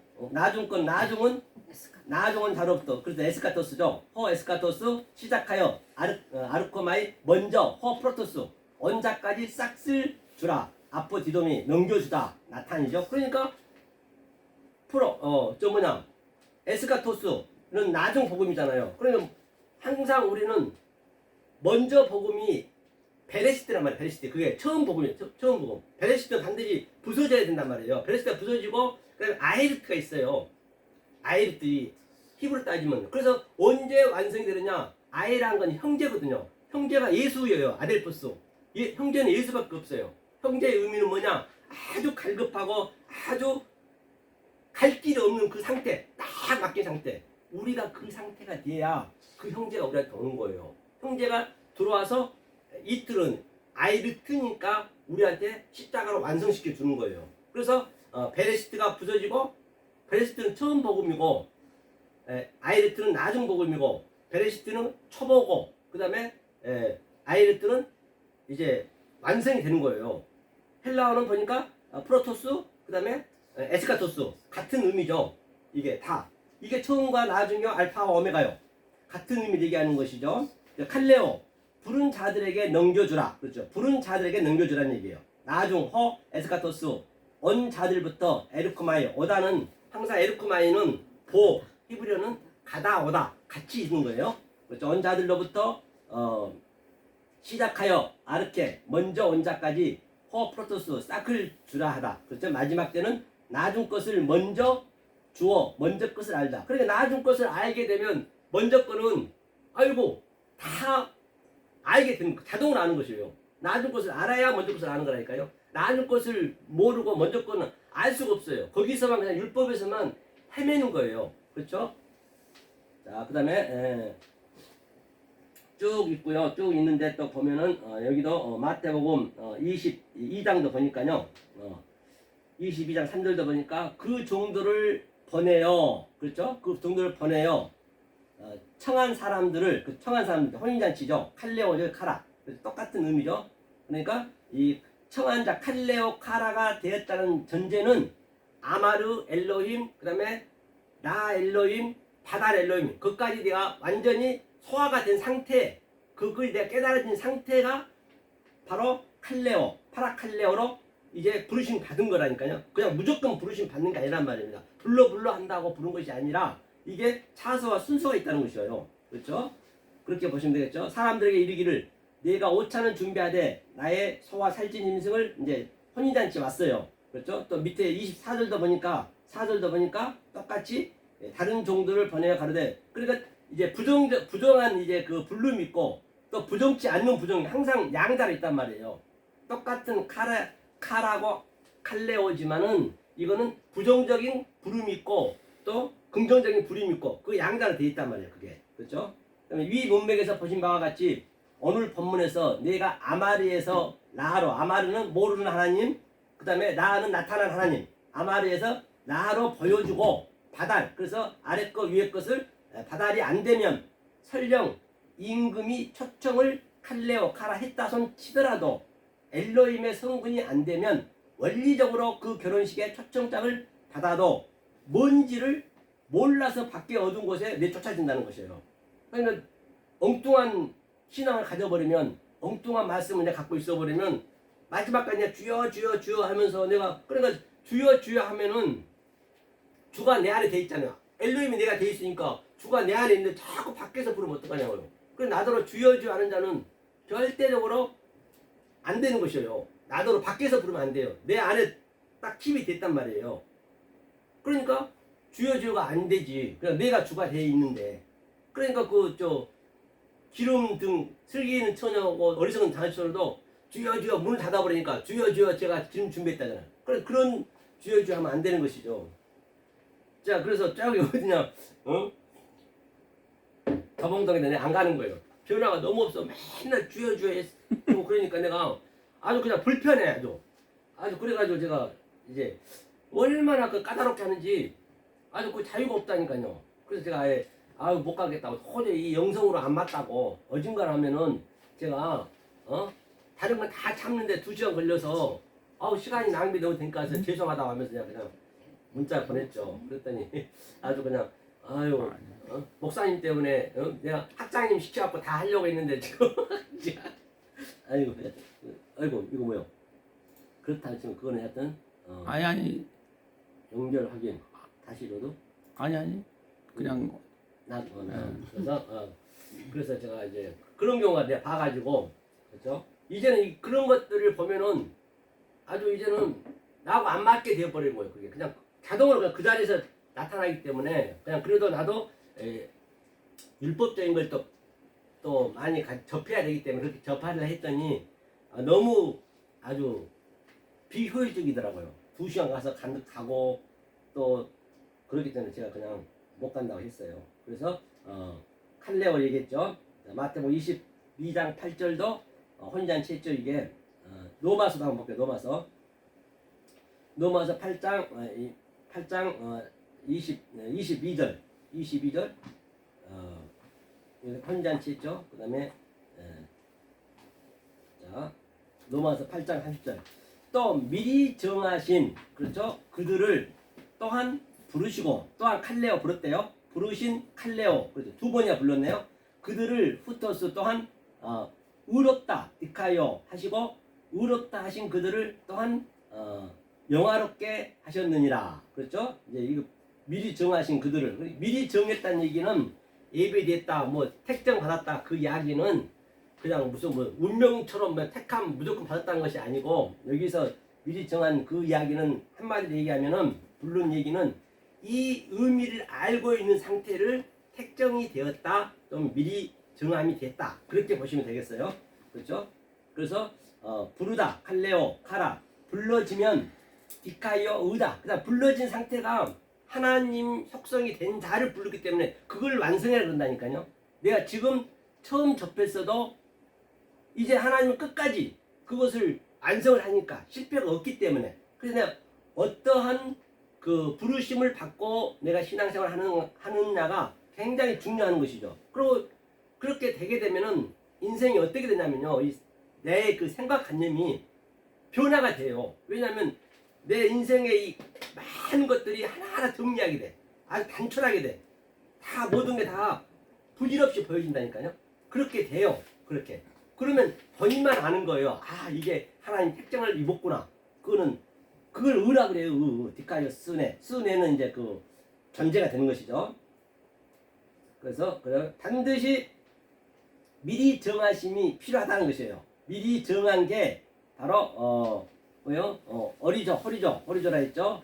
Speaker 1: 다로부터 그래서 에스카토스죠. 허 에스카토스 시작하여 아르코마이 먼저 허 프로토스 언자까지 싹쓸 주라. 아포디돔이 넘겨주다 나타이죠. 그러니까 에스카토스는 나중 복음이잖아요. 그러면 항상 우리는 먼저 복음이 베레시트란 말이에요. 베레시트 그게 처음 복음이에요. 처음 복음. 베레시트는 반드시 부서져야 된단 말이에요. 베레시트가 부서지고 그다음에 아헤르트가 있어요. 아헤르트 히브리 따지면 그래서 언제 완성이 되느냐? 아헤라는 건 형제거든요. 형제가 예수예요. 아델포스. 형제는 예수밖에 없어요. 형제의 의미는 뭐냐? 아주 갈급하고 아주 갈 길이 없는 그 상태, 딱 맡긴 상태. 우리가 그 상태가 돼야 그 형제가 우리한테 오는 거예요. 형제가 들어와서 이틀은 아이르트니까 우리한테 십자가로 완성시켜 주는 거예요. 그래서 베레시트가 부서지고 베레시트는 처음 복음이고 아이르트는 나중 복음이고 베레시트는 초보고 그 다음에 아이르트는 이제 완성이 되는 거예요. 헬라어는 보니까 프로토스 그 다음에 에스카토스 같은 의미죠. 이게 처음과 나중이요 알파와 오메가요. 같은 의미를 얘기하는 것이죠. 칼레오 부른 자들에게 넘겨주라. 그렇죠. 부른 자들에게 넘겨주라는 얘기예요. 나중 허 에스카토스 온 자들부터 에르코마이 오다는 항상 에르코마이는 히브리어는 가다 오다 같이 있는 거예요. 그렇죠. 온 자들로부터 시작하여 아르케 먼저 온 자까지 허 프로토스 싹을 주라 하다. 그렇죠. 마지막 때는 나중 것을 먼저 주어 먼저 것을 알다. 그러니까 나중 것을 알게 되면 먼저 거는 다 알게 되는 자동으로 아는 것이에요. 나중 것을 알아야 먼저 것을 아는 거라니까요. 나중 것을 모르고 먼저 거는 알 수가 없어요. 거기서만 그냥 율법에서만 헤매는 거예요. 그렇죠? 자, 그 다음에 쭉 있고요. 쭉 있는데 또 보면은 여기도 마태복음 22장도 보니까요. 22장 3절도 보니까 그 정도를 보내요. 그렇죠? 그 정도를 보내요. 청한 사람들 혼인잔치죠. 칼레오를 카라. 똑같은 의미죠. 그러니까 이 청한 자 칼레오 카라가 되었다는 전제는 아마르 엘로힘 그 다음에 라 엘로힘 바달 엘로힘 그까지 내가 완전히 소화가 된 상태 그걸 내가 깨달아진 상태가 바로 칼레오 파라칼레오로 이제 부르심 받은 거라니까요. 그냥 무조건 부르심 받는 게 아니란 말입니다. 불러 한다고 부른 것이 아니라 이게 차서와 순서가 있다는 것이에요. 그렇죠? 그렇게 보시면 되겠죠. 사람들에게 이르기를 내가 오차는 준비하되 나의 소와 살찐 짐승을 이제 혼인잔치 왔어요. 그렇죠? 또 밑에 24절도 보니까 4절도 보니까 똑같이 다른 종들을 번역해 가르되 그러니까 이제 부정한 이제 그 불름이 있고 또 부정치 않는 부정이 항상 양자로 있단 말이에요. 똑같은 카라고 칼레오지만은 이거는 부정적인 부름이 있고 또 긍정적인 부름이 있고 그 양자로 되어 있단 말이에요. 그게 그렇죠? 그다음에 위 문맥에서 보신 바와 같이 오늘 본문에서 내가 아마르에서 라하로 아마르는 모르는 하나님 그다음에 라하는 나타난 하나님 아마르에서 라하로 보여주고 바달 그래서 아래 것 위에 것을 바달이 안 되면 설령 임금이 초청을 칼레오 카라 했다손 치더라도 엘로힘의 성분이 안 되면 원리적으로 그 결혼식에 초청장을 받아도 뭔지를 몰라서 밖에 어두운 곳에 내쫓아진다는 것이에요. 그러니까 엉뚱한 신앙을 가져버리면 엉뚱한 말씀을 내가 갖고 있어버리면 마지막까지 그냥 주여 주여 주여 하면서 내가 그러니까 주여 주여 하면은 주가 내 안에 돼 있잖아요. 엘로힘이 내가 돼 있으니까 주가 내 안에 있는데 자꾸 밖에서 부르면 어떡하냐고요. 그래서 나더러 주여 주여 하는 자는 절대적으로 안 되는 것이에요. 나더러 밖에서 부르면 안 돼요. 내 안에 딱 힘이 됐단 말이에요. 그러니까 주여 주여가 안 되지. 그냥 내가 주가 돼 있는데. 그러니까 기름 등 슬기는 처녀고 어리석은 장처녀도 주여 주여 문을 닫아버리니까 주여 주여 제가 기름 준비했다잖아요. 그런 주여 주여 하면 안 되는 것이죠. 자 그래서 저기 어디냐 더봉동에 내가 안 가는 거예요. 변화가 너무 없어. 맨날 주여 주여 했고 그러니까 내가 아주 그냥 불편해 아주 그래가지고 제가 이제 얼마나 그 까다롭게 하는지 아주 그 자유가 없다니까요. 그래서 제가 아예 못 가겠다고 도저히 이 영성으로 안 맞다고 어중간하면은 제가 다른 건 다 참는데 2시간 걸려서 시간이 낭비 너무 되니까 해서 죄송하다고 하면서 그냥 문자 보냈죠. 그랬더니 아주 그냥 목사님 때문에 내가 학장님 시켜갖고 다 하려고 했는데 지금 아이고 이거 뭐요? 그렇다 치면 그거는 하여튼
Speaker 2: 아니
Speaker 1: 연결 확인 다시 읽어도
Speaker 2: 아니 그냥
Speaker 1: 그래서 제가 이제 그런 경우가 내가 봐가지고 그렇죠? 이제는 그런 것들을 보면은 아주 이제는 나하고 안 맞게 되어버리는 거예요. 그게 그냥 자동으로 그냥 그 자리에서 나타나기 때문에 그냥 그래도 나도 율법적인 걸 또 많이 접해야 되기 때문에 그렇게 접하려 했더니 너무 아주 비효율적이더라고요. 2시간 가서 가고 또 그렇기 때문에 제가 그냥 못 간다고 했어요. 그래서 칼레오 얘기했죠. 마태복음 22장 8절도 혼잔치 했죠. 이게 로마서도 한번 볼게요. 로마서 8장 22절 혼잔치 했죠. 그 다음에 자 로마서 8장 30절 또 미리 정하신 그렇죠. 그들을 또한 부르시고 또한 칼레오 불렀대요. 부르신 칼레오 그렇죠. 2번이나 불렀네요. 그들을 후토스 또한 의롭다 디카요 하시고 의롭다 하신 그들을 또한 영화롭게 하셨느니라. 그렇죠? 이제 이거 미리 정하신 그들을 미리 정했다는 얘기는 예배됐다 택정 받았다 그 이야기는 그냥 무슨 운명처럼 택함 무조건 받았다는 것이 아니고 여기서 미리 정한 그 이야기는 한마디로 얘기하면은 부른 얘기는 이 의미를 알고 있는 상태를 택정이 되었다 좀 미리 정함이 됐다 그렇게 보시면 되겠어요. 그렇죠? 그래서 부르다 칼레오 카라 불러지면 디카이어 의다 그다음 불러진 상태가 하나님 속성이 된 자를 부르기 때문에 그걸 완성해야 된다니까요. 내가 지금 처음 접했어도 이제 하나님은 끝까지 그것을 완성을 하니까 실패가 없기 때문에 그래서 내가 어떠한 그 부르심을 받고 내가 신앙생활 하느냐가 굉장히 중요한 것이죠. 그리고 그렇게 되게 되면은 인생이 어떻게 되냐면요. 내 그 생각관념이 변화가 돼요. 왜냐하면 내 인생의 이 많은 것들이 하나하나 정리하게 돼. 아주 단촐하게 돼. 다 모든 게 다 부질없이 보여진다니까요. 그렇게 돼요. 그렇게. 그러면 본인만 아는 거예요. 이게 하나님 택정을 입었구나. 그걸 의라 그래요. 디카이오 스네. 스네는 이제 그 전제가 되는 것이죠. 그래서 반드시 미리 정하심이 필요하다는 것이에요. 미리 정한 게 바로 뭐요? 허리조라 했죠.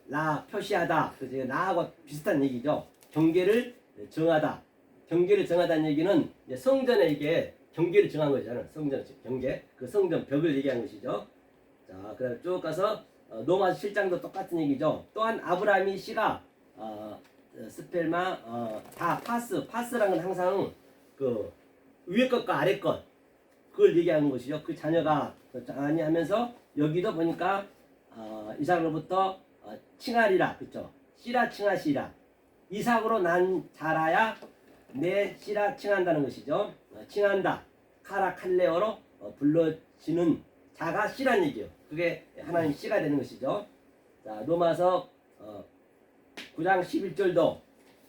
Speaker 1: 라 표시하다. 그래서 나하고 비슷한 얘기죠. 경계를 정하다. 경계를 정하다는 얘기는 이제 성전에 이게 경계를 정한 거잖아요. 성전 경계. 그 성전 벽을 얘기한 것이죠. 자, 그다음 쭉 가서 노마스 7장도 똑같은 얘기죠. 또한 아브라함이 씨가 스펠마 다 파스라는 건 항상 그 위에 것과 아래 것 그걸 얘기하는 것이죠. 그 자녀가 아니하면서 여기도 보니까 이삭으로부터 칭하리라, 그렇죠? 씨라 칭하시라. 이삭으로 난 자라야 내 씨라 칭한다는 것이죠. 칭한다. 카라 칼레어로 불러지는 자가 씨란 얘기예요. 그게 하나님 씨가 되는 것이죠. 자, 로마서 9장 11절도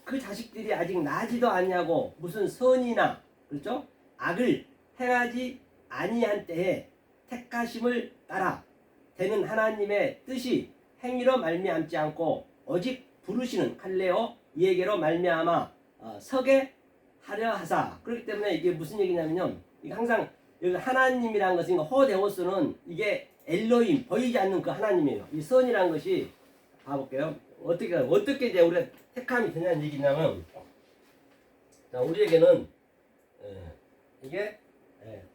Speaker 1: 그 자식들이 아직 나지도 아니하고 무슨 선이나 그렇죠? 악을 행하지 아니한 때에 택하심을 따라 되는 하나님의 뜻이 행위로 말미암지 않고 오직 부르시는 칼레오 이에게로 말미암아 서게 하려 하사. 그렇기 때문에 이게 무슨 얘기냐면요. 이게 항상 여기 하나님이라는 것은 호데오스는 이게 엘로힘 보이지 않는 그 하나님이에요. 이 선이라는 것이 봐볼게요. 어떻게 이제 우리가 택함이 되냐는 얘기냐면, 자, 우리에게는 이게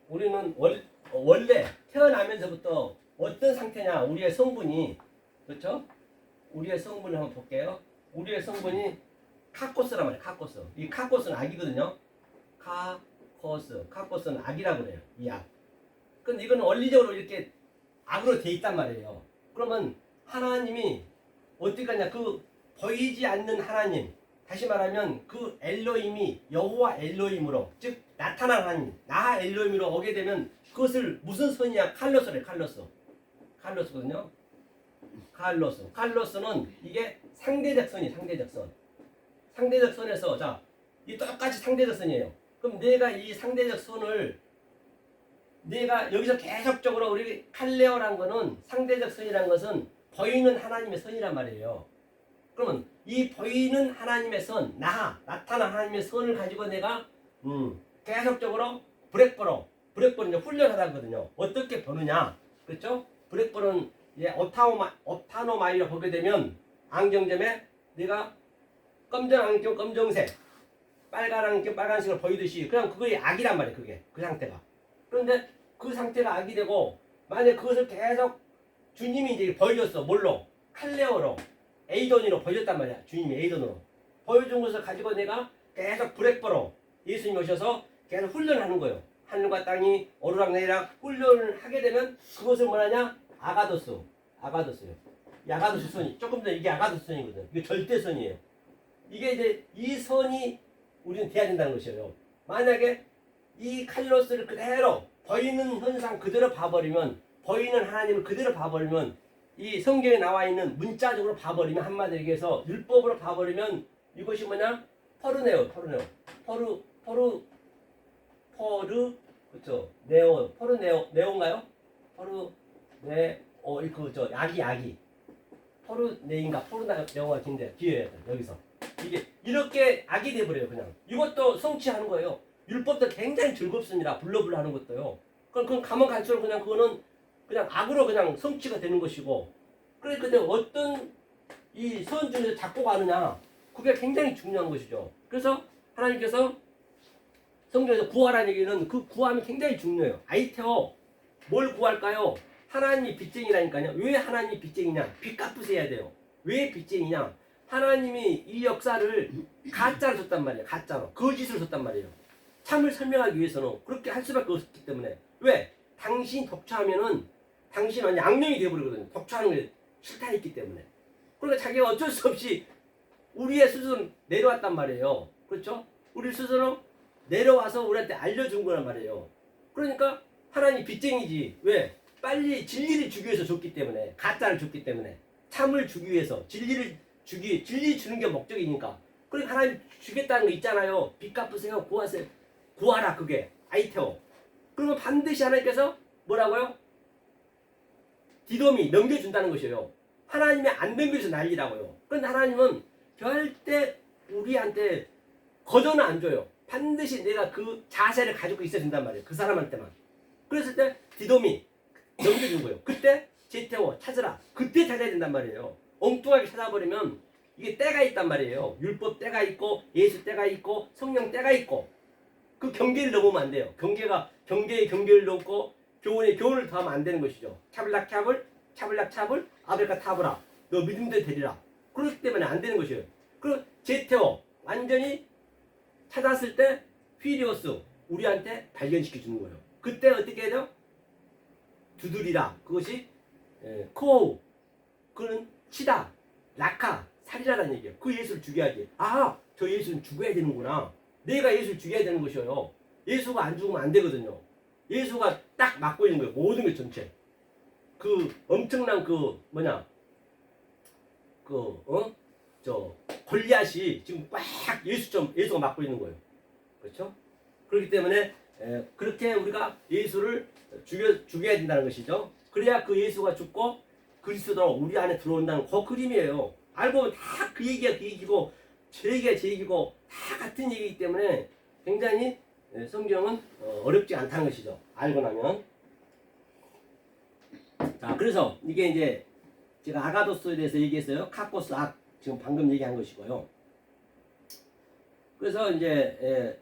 Speaker 1: 우리는 원래 태어나면서부터 어떤 상태냐, 우리의 성분이 그렇죠? 우리의 성분을 한번 볼게요. 우리의 성분이 카코스란 말이에요. 카코스. 이 카코스는 악이거든요. 카코스는 악이라고 그래요. 이 악. 근데 이거는 원리적으로 이렇게 악으로 돼 있단 말이에요. 그러면 하나님이 어떻게 하냐? 그 보이지 않는 하나님, 다시 말하면 그 엘로힘이 여호와 엘로힘으로, 즉 나타난 하나님, 나 엘로힘으로 오게 되면 그것을 무슨 선이야? 칼로스래. 칼로스거든요. 칼로스는 이게 상대적 선이 상대적 선. 상대적 선에서 자, 이 똑같이 상대적 선이에요. 그럼 내가 이 상대적 선을 내가 여기서 계속적으로 우리 칼레오란 거는 상대적 선이란 것은 보이는 하나님의 선이란 말이에요. 그러면 이 보이는 하나님의 선, 나타난 하나님의 선을 가지고 내가 계속적으로 브렉버로 이제 훈련하다거든요. 어떻게 보느냐, 그렇죠? 브렉버는 이제 옵타노마이로 보게 되면 안경점에 내가 검정 안경 검정색, 빨간 안경 빨간색을 보이듯이 그냥 그게 악이란 말이에요. 그게 그 상태가. 그런데 그 상태가 악이 되고 만약 그것을 계속 주님이 이제 보여줬어. 뭘로? 칼레오로, 에이돈으로 보여줬단 말이야. 주님이 에이돈으로 보여준 것을 가지고 내가 계속 브렉버로 예수님이 오셔서 계속 훈련하는 거예요. 하늘과 땅이 오르락내리락 훈련을 하게 되면 그것을 뭐하냐? 아가도스요. 이 아가도스 선이 조금 더 이게 아가도스 선이거든. 이게 절대선이에요. 이게 이제 이 선이 우리는 돼야 된다는 것이에요. 만약에 이 칼로스를 그대로 보이는 현상 그대로 봐버리면, 보이는 하나님을 그대로 봐버리면, 이 성경에 나와 있는 문자적으로 봐버리면, 한마디로 얘기해서 율법으로 봐버리면 이것이 뭐냐? 포르네오. 그렇죠? 네오인가요? 약이 포르네오가 긴데 기회야 돼. 여기서 이게 이렇게 악이 돼버려요. 그냥 이것도 성취하는 거예요. 율법도 굉장히 즐겁습니다. 불러불러 하는 것도요. 그럼 가면 갈수록 그냥 그거는 그냥 악으로 그냥 성취가 되는 것이고, 그러니까 어떤 이 선 중에서 잡고 가느냐, 그게 굉장히 중요한 것이죠. 그래서 하나님께서 성경에서 구하라는 얘기는 그 구함이 굉장히 중요해요. 아이테오 뭘 구할까요? 하나님이 빚쟁이라니까요. 왜 하나님이 빚쟁이냐? 빚 갚으셔야 돼요. 왜 빚쟁이냐? 하나님이 이 역사를 가짜로 줬단 말이에요. 가짜로. 거짓으로 줬단 말이에요. 참을 설명하기 위해서는 그렇게 할 수밖에 없기 때문에. 왜? 당신 독처하면은 당신은 완전 악령이 되어버리거든요. 독처하는 게 싫다 했기 때문에. 그러니까 자기가 어쩔 수 없이 우리의 수준은 내려왔단 말이에요. 그렇죠? 우리 수준은 내려와서 우리한테 알려준 거란 말이에요. 그러니까 하나님 빚쟁이지. 왜? 빨리 진리를 주기 위해서 줬기 때문에. 가짜를 줬기 때문에. 참을 주기 위해서. 진리 주는 게 목적이니까. 그러니까 하나님 주겠다는 거 있잖아요. 빚 갚으세요. 구하세요. 구하라. 그게 아이테오. 그러면 반드시 하나님께서 뭐라고요? 디돔이 넘겨준다는 것이에요. 하나님이 안 넘겨서 난리라고요. 그런데 하나님은 절대 우리한테 거저는 안 줘요. 반드시 내가 그 자세를 가지고 있어야 된단 말이에요. 그 사람한테만. 그랬을 때 디돔이 넘겨준 거예요. 그때 제태오 찾으라. 그때 찾아야 된단 말이에요. 엉뚱하게 찾아버리면 이게 때가 있단 말이에요. 율법 때가 있고 예수 때가 있고 성령 때가 있고 그 경계를 넘으면 안 돼요. 경계에 경계를 넘고 교훈에 교훈을 더하면 안 되는 것이죠. 차블락 차블, 차블락 차블, 아벨카 타브라. 너 믿음대로 되리라. 그렇기 때문에 안 되는 것이에요. 그리고 제태오 완전히 찾았을 때 휘리오스 우리한테 발견시켜 주는 거예요. 그때 어떻게 해야 돼요? 두드리라. 그것이 코우. 그는 치다. 라카. 살이라는 얘기예요. 그 예수를 죽여야지. 아, 저 예수는 죽어야 되는구나. 내가 예수를 죽여야 되는 것이에요. 예수가 안 죽으면 안 되거든요. 예수가 딱 막고 있는 거예요. 모든 것 전체. 그 엄청난 골리앗이 지금 꽉 예수가 막고 있는 거예요. 그렇죠? 그렇기 때문에 그렇게 우리가 예수를 죽여야 된다는 것이죠. 그래야 그 예수가 죽고 그리스도로 우리 안에 들어온다는 그 그림이에요. 알고 보면 다 그 얘기가 그 얘기고 제 얘기가 제 얘기고 다 같은 얘기이기 때문에 굉장히 성경은 어렵지 않다는 것이죠. 알고 나면. 자, 그래서 이게 이제 제가 아가도스에 대해서 얘기했어요. 카코스 악. 지금 방금 얘기한 것이고요. 그래서 이제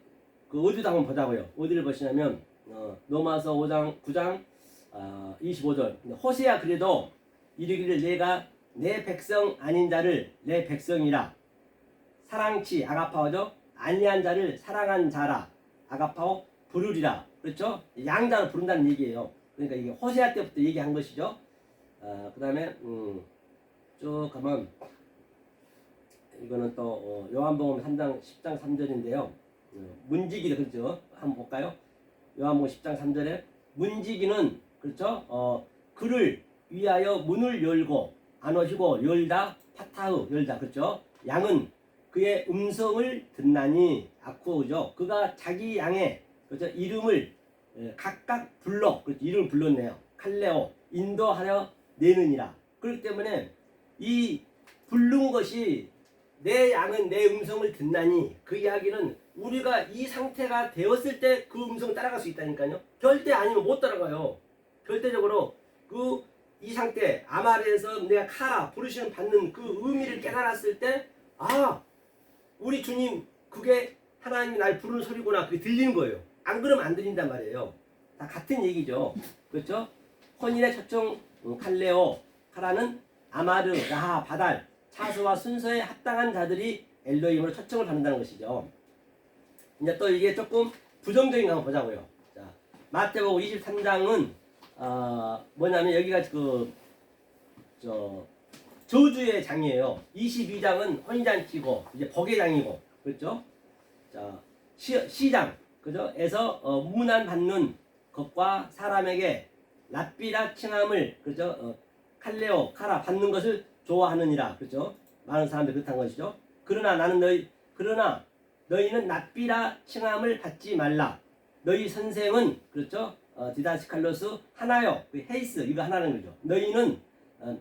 Speaker 1: 그 어디도 한번 보자고요. 어디를 보시냐면 로마서 5장 9장 25절. 호세야 그래도 이르기를 내가 내 백성 아닌 자를 내 백성이라 사랑치 아가파오죠. 아니한 자를 사랑한 자라 아가파오 부르리라. 그렇죠? 양자를 부른다는 얘기예요. 그러니까 이게 호세아 때부터 얘기한 것이죠. 그 다음에 쭉 가면 이거는 또 요한복음 3장 10장 3절인데요. 문지기 그렇죠? 한번 볼까요? 요한복음 10장 3절에 문지기는 그렇죠? 그를 위하여 문을 열고 안 오시고 열다 파타흐 열다 그렇죠? 양은 그의 음성을 듣나니 아쿠오죠. 그가 자기 양의 그렇죠? 이름을 각각 불러 그렇죠? 이름을 불렀네요. 칼레오 인도하여 내느니라. 그렇기 때문에 이 부른 것이 내 양은 내 음성을 듣나니 그 이야기는 우리가 이 상태가 되었을 때 그 음성을 따라갈 수 있다니까요. 절대 아니면 못 따라가요. 절대적으로 이 상태 아마르에서 내가 카라 부르시는 받는 그 의미를 깨달았을 때 우리 주님 그게 하나님이 날 부르는 소리구나 그게 들리는 거예요. 안 그러면 안 들린단 말이에요. 다 같은 얘기죠. 그렇죠? 혼인의 초청 칼레오 카라는 아마르 라하 바달 차수와 순서에 합당한 자들이 엘로힘으로 초청을 받는다는 것이죠. 이제 또 이게 조금 부정적인 거 한번 보자고요. 자, 마태복음 23장은 뭐냐면 여기가 저주의 장이에요. 22장은 혼인잔치고 이제 복의 장이고 그렇죠? 자, 시장 그죠? 에서 문안 받는 것과 사람에게 랍비라 칭함을 그죠? 칼레오 카라 받는 것을 좋아하느니라 그렇죠? 많은 사람들이 그렇다는 것이죠. 그러나 너희는 랍비라 칭함을 받지 말라. 너희 선생은 그렇죠? 디다스칼로스 하나요. 그 헤이스 이거 하나는 거죠. 너희는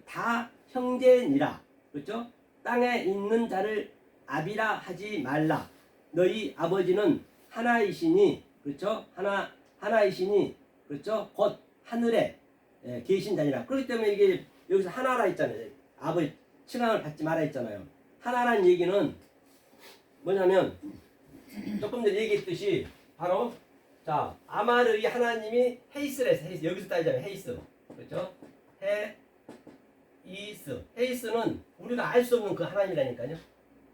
Speaker 1: 다 형제니라. 그렇죠? 땅에 있는 자를 아비라 하지 말라. 너희 아버지는 하나이시니 그렇죠? 하나이시니 그렇죠? 곧 하늘에 계신 자니라. 그렇기 때문에 이게 여기서 하나라 했잖아요. 아버지 칭함을 받지 말아 했잖아요. 하나라는 얘기는 뭐냐면 조금 전에 얘기했듯이 바로 자 아마르 이 하나님이 헤이스를 해서 헤이스 여기서 따지자면 헤이스 그렇죠? 헤이스는 우리가 알 수 없는 그 하나님이라니까요.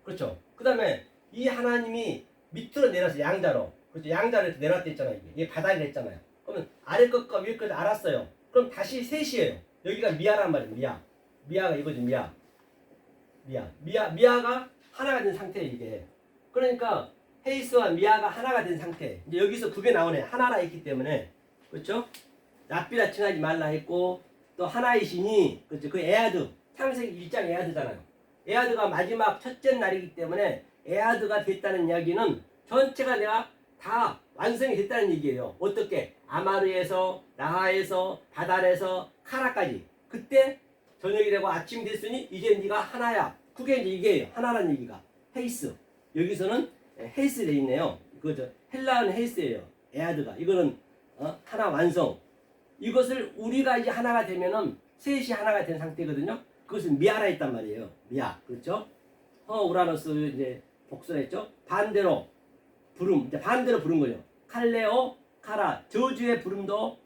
Speaker 1: 그렇죠? 그 다음에 이 하나님이 밑으로 내려서 양자로 그렇죠? 양자로 이렇게 내려왔다 했잖아요. 이게 바닥이 했잖아요. 그러면 아래 것과 위에 것을 알았어요. 그럼 다시 셋이에요. 여기가 미아란 말이에요. 미아가 이거지. 미아가 하나가 된 상태예요. 이게 그러니까 헤이스와 미아가 하나가 된 상태. 이제 여기서 그게 나오네. 하나라 했기 때문에 그렇죠? 랍비라 칭하지 말라 했고 또 하나이시니 그렇죠? 그 에아드 창세기 1장 에아드잖아요. 에아드가 마지막 첫째 날이기 때문에 에아드가 됐다는 이야기는 전체가 내가 다 완성이 됐다는 얘기예요. 어떻게? 아마르에서 라하에서 바달에서 카라까지 그때 저녁이 되고 아침이 됐으니 이제 네가 하나야. 그게 이제 이게요. 하나라는 얘기가 헤이스. 여기서는 헤이스 돼 있네요. 그죠? 헬라어는 헤이스예요. 에아드가. 이거는 하나 완성. 이것을 우리가 이제 하나가 되면은 셋이 하나가 된 상태거든요. 그것은 미아라 있단 말이에요. 미아. 그렇죠? 우라노스 이제 복수했죠. 반대로 부름. 이제 반대로 부른 거죠. 칼레오, 카라. 저주의 부름도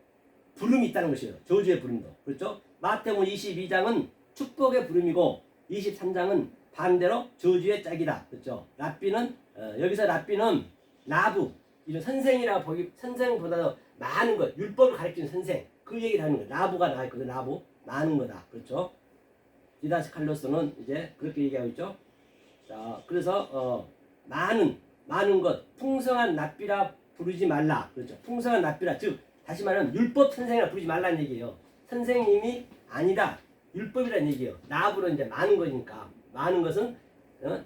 Speaker 1: 부름이 있다는 것이에요. 저주의 부름도. 그렇죠? 마태복음 22장은 축복의 부름이고 23장은 반대로 저주의 짝이다. 그렇죠? 랍비는 여기서 랍비는 라브 이런 선생이라 보기 선생보다도 많은 것 율법을 가르치는 선생 그 얘기를 하는 거예요. 라브가 나왔거든. 라브 많은 거다. 그렇죠? 디다스 칼로스는 이제 그렇게 얘기하고 있죠. 자, 그래서 많은 것 풍성한 랍비라 부르지 말라. 그렇죠? 풍성한 랍비라 즉 다시 말하면 율법 선생이라 부르지 말라는 얘기예요. 선생님이 아니다. 율법이라는 얘기예요. 라브로 이제 많은 거니까 많은 것은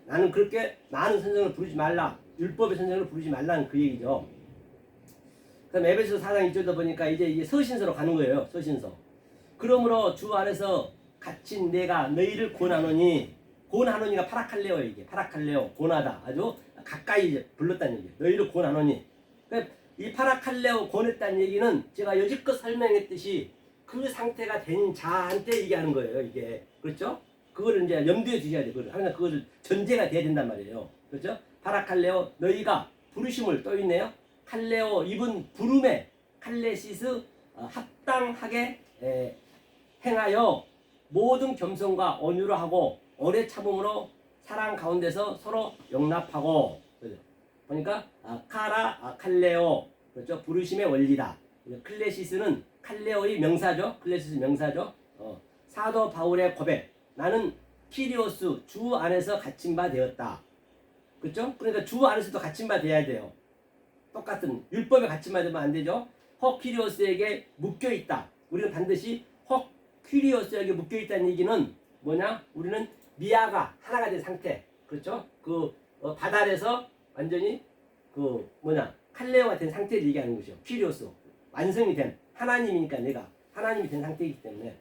Speaker 1: 나는 그렇게 많은 선생을 부르지 말라. 율법의 선생을 부르지 말라는 그 얘기죠. 그다음 에베소 4장 2절도 보니까 이제 서신서로 가는 거예요. 서신서. 그러므로 주 안에서 갇힌 내가 너희를 권하노니가 파라칼레오 이게 파라칼레오 권하다 아주 가까이 이제 불렀다는 얘기예요. 너희를 권하노니. 그러니까 이 파라칼레오 권했다는 얘기는 제가 여지껏 설명했듯이 그 상태가 된 자한테 얘기하는 거예요. 이게 그렇죠? 그거를 이제 염두에 두셔야 돼요. 항상 그거를 전제가 돼야 된단 말이에요. 그렇죠? 파라칼레오 너희가 부르심을 또 있네요. 칼레오 이분 부름에 칼레시스 합당하게 행하여 모든 겸손과 온유로 하고 오래 참음으로 사랑 가운데서 서로 용납하고 그렇죠? 보니까 카라 칼레오 그렇죠? 부르심의 원리다. 클레시스는 칼레오의 명사죠. 클레시스 명사죠. 사도 바울의 고백. 나는 키리오스 주 안에서 갇힌 바 되었다. 그렇죠? 그러니까 주 안에서도 갇힌 바 돼야 돼요. 똑같은 율법에 갇힌 바 되면 안 되죠. 퀴리오스에게 묶여 있다. 우리는 반드시 퀴리오스에게 묶여 있다는 얘기는 뭐냐? 우리는 미아가 하나가 된 상태. 그렇죠? 바달에서 완전히 칼레오가 된 상태를 얘기하는 것이죠. 퀴리오스. 완성이 된 하나님이니까 내가 하나님이 된 상태이기 때문에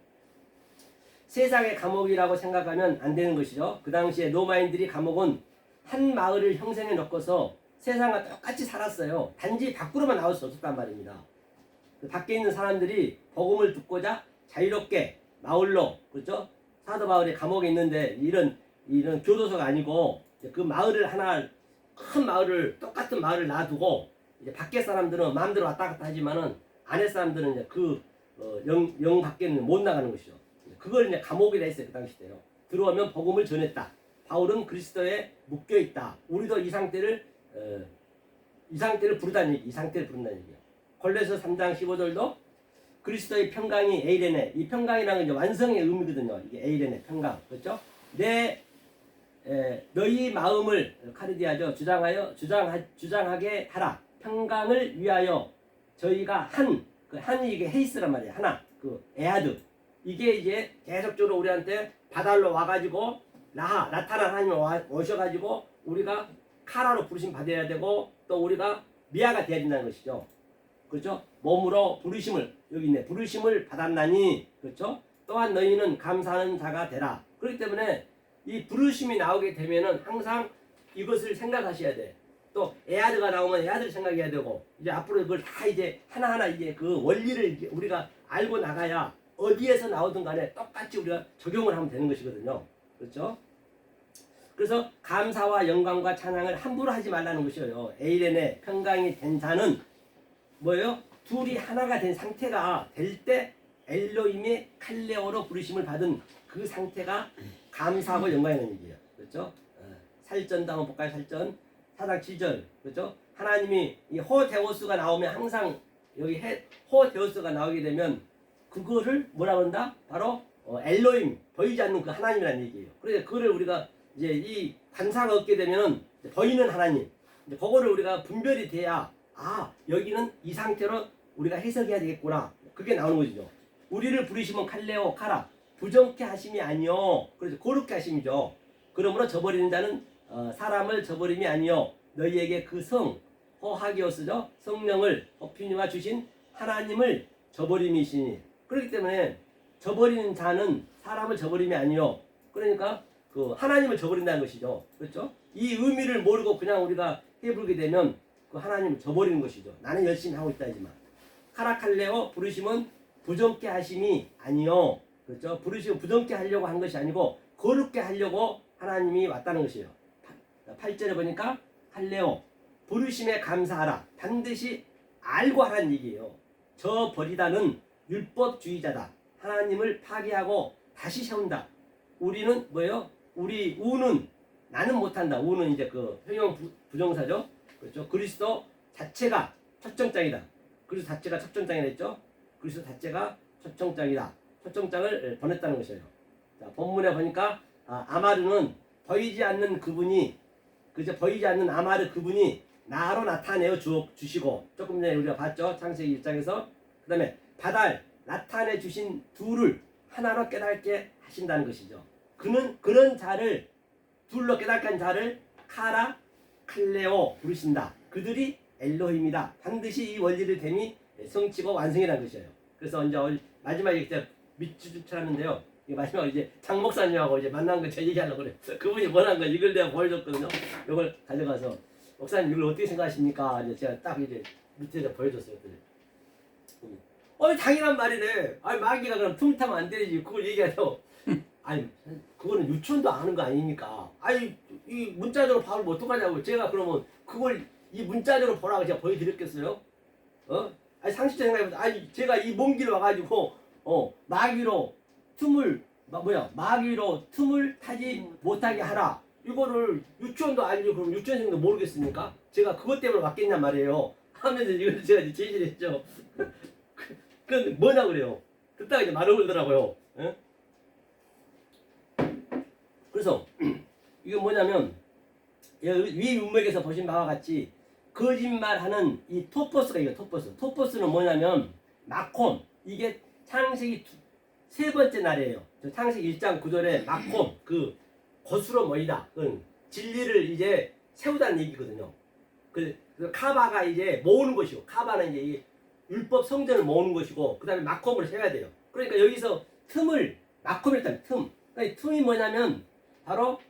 Speaker 1: 세상의 감옥이라고 생각하면 안 되는 것이죠. 그 당시에 로마인들이 감옥은 한 마을을 형성해 놓고서 세상과 똑같이 살았어요. 단지 밖으로만 나올 수 없었단 말입니다. 밖에 있는 사람들이 복음을 듣고자 자유롭게 마을로 그렇죠? 사도 바울이 감옥에 있는데 이런 교도소가 아니고 그 마을을 하나 큰 마을을 똑같은 마을을 놔두고 이제 밖에 사람들은 마음대로 왔다 갔다 하지만은 안에 사람들은 이제 영 밖에는 못 나가는 것이죠. 그걸 이제 감옥이라 했어요. 그 당시 때요. 들어오면 복음을 전했다. 바울은 그리스도에 묶여 있다. 우리도 이 상태를 부른다는 얘기. 이 상태를 부른다는 얘기예요. 골로새 3장 15절도 그리스도의 평강이 에이레네. 이 평강이라는 건 이제 완성의 의미거든요. 이게 에이레네 평강. 그렇죠? 너희 마음을 카르디아죠. 주장하게 하라. 평강을 위하여 저희가 한이 이게 헤이스란 말이에요. 하나. 에아드. 이게 이제 계속적으로 우리한테 바달로 와가지고 나타난 하나님이 오셔가지고 우리가 카라로 부르심 받아야 되고 또 우리가 미아가 돼야 된다는 것이죠. 그렇죠? 몸으로 부르심을 여기 있네. 부르심을 받았나니 그렇죠? 또한 너희는 감사하는 자가 되라. 그렇기 때문에 이 부르심이 나오게 되면은 항상 이것을 생각하셔야 돼. 또 에아드가 나오면 에아드를 생각해야 되고 이제 앞으로 그걸 다 이제 하나하나 이제 그 원리를 이제 우리가 알고 나가야 어디에서 나오든 간에 똑같이 우리가 적용을 하면 되는 것이거든요. 그렇죠? 그래서 감사와 영광과 찬양을 함부로 하지 말라는 것이에요. 에이렌의 평강이 된 자는 뭐예요? 둘이 하나가 된 상태가 될 때 엘로힘의 칼레오로 부르심을 받은 그 상태가 감사하고 영광이라는 얘기예요. 그렇죠? 살전도 한번 볼까요? 살전 4장 7절 그렇죠? 하나님이 이 호데오스가 나오면 항상 여기 호데오스가 나오게 되면 그거를 뭐라고 한다? 바로 엘로힘 보이지 않는 그 하나님이라는 얘기예요. 그래서 그거를 우리가 이제 이 관사가 얻게 되면은 보이는 하나님 이제 그거를 우리가 분별이 돼야 여기는 이 상태로 우리가 해석해야 되겠구나. 그게 나오는 것이죠. 우리를 부르시면 칼레오 카라 부정케 하심이 아니요. 그래서 거룩케 하심이죠. 그러므로 저버리는 자는 사람을 저버림이 아니요. 너희에게 그 호하기오스죠. 성령을 호피니와 주신 하나님을 저버림이시니. 그렇기 때문에 저버리는 자는 사람을 저버림이 아니요. 그러니까 그 하나님을 저버린다는 것이죠. 그렇죠? 이 의미를 모르고 그냥 우리가 해부르게 되면 그 하나님을 저버리는 것이죠. 나는 열심히 하고 있다 하지만 카라칼레오 부르심은 부정케 하심이 아니요. 그렇죠? 부르심은 부정케 하려고 한 것이 아니고 거룩게 하려고 하나님이 왔다는 것이에요. 8절에 보니까 칼레오 부르심에 감사하라. 반드시 알고 하라는 얘기예요. 저 버리다는 율법주의자다. 하나님을 파괴하고 다시 세운다. 우리는 뭐예요? 우리 우는 나는 못한다. 우는 이제 그 형용 부정사죠. 그렇죠? 그리스도 자체가 초청장이다. 그리스도 자체가 초청장이라 했죠. 그리스도 자체가 초청장이다. 초청장을 보냈다는 것이에요. 자, 본문에 보니까 아마르는 보이지 않는 그분이 그저 보이지 않는 아마르 그분이 나로 나타내어 주시고 조금 전에 우리가 봤죠. 창세기 1장에서 그 다음에 바달 나타내 주신 둘을 하나로 깨닫게 하신다는 것이죠. 그는 그런 자를 둘로 깨닫게 한 자를 카라 칼레오 부르신다. 그들이 엘로힘이다. 반드시 이 원리를 됨이 성취고 완성이라는 것이에요. 그래서 이제 마지막에 이제 밑줄 쳤는데요. 마지막에 이제 장 목사님하고 이제 만난 거 제 얘기하려고 그래. 그분이 원한 거 이걸 내가 보여줬거든요. 이걸 가져가서 목사님 이걸 어떻게 생각하십니까? 이제 제가 딱 이제 밑에서 보여줬어요. 당연한 말이래. 아니 마귀가 그럼 틈타면 안 되지. 그걸 얘기하죠. 아니 그거는 유치원도 아는 거 아닙니까? 아니 이 문자적으로 봐을 어떡하냐고. 제가 그러면 그걸 이 문자적으로 보라고 제가 보여드렸겠어요? 아니 상식적으로 생각해보세요. 아니 제가 이 먼 길 와가지고 마귀로 틈을 타지 못하게 하라. 이거를 유치원도 아니고 그럼 유치원생도 모르겠습니까? 제가 그것 때문에 왔겠냐 말이에요. 하면서 이걸 제가 이제 제시를 했죠. 그건 뭐냐 그래요. 그때가 이제 말을 걸더라고요. 예? 그래서 이거 뭐냐면 위 문맥에서 보신 바와 같이 거짓말하는 이 토포스가 이거 토포스는 뭐냐면 마콤. 이게 창세기 세 번째 날이에요. 창세기 1장 9절에 마콤 그 거스로 모이다. 그건 진리를 이제 세우다는 얘기거든요. 그 카바가 이제 모으는 것이고 카바는 이제 이 율법 성전을 모으는 것이고 그 다음에 마콤을 세워야 돼요. 그러니까 여기서 틈을 마콤이랬다는 틈. 그러니까 틈이 뭐냐면 바로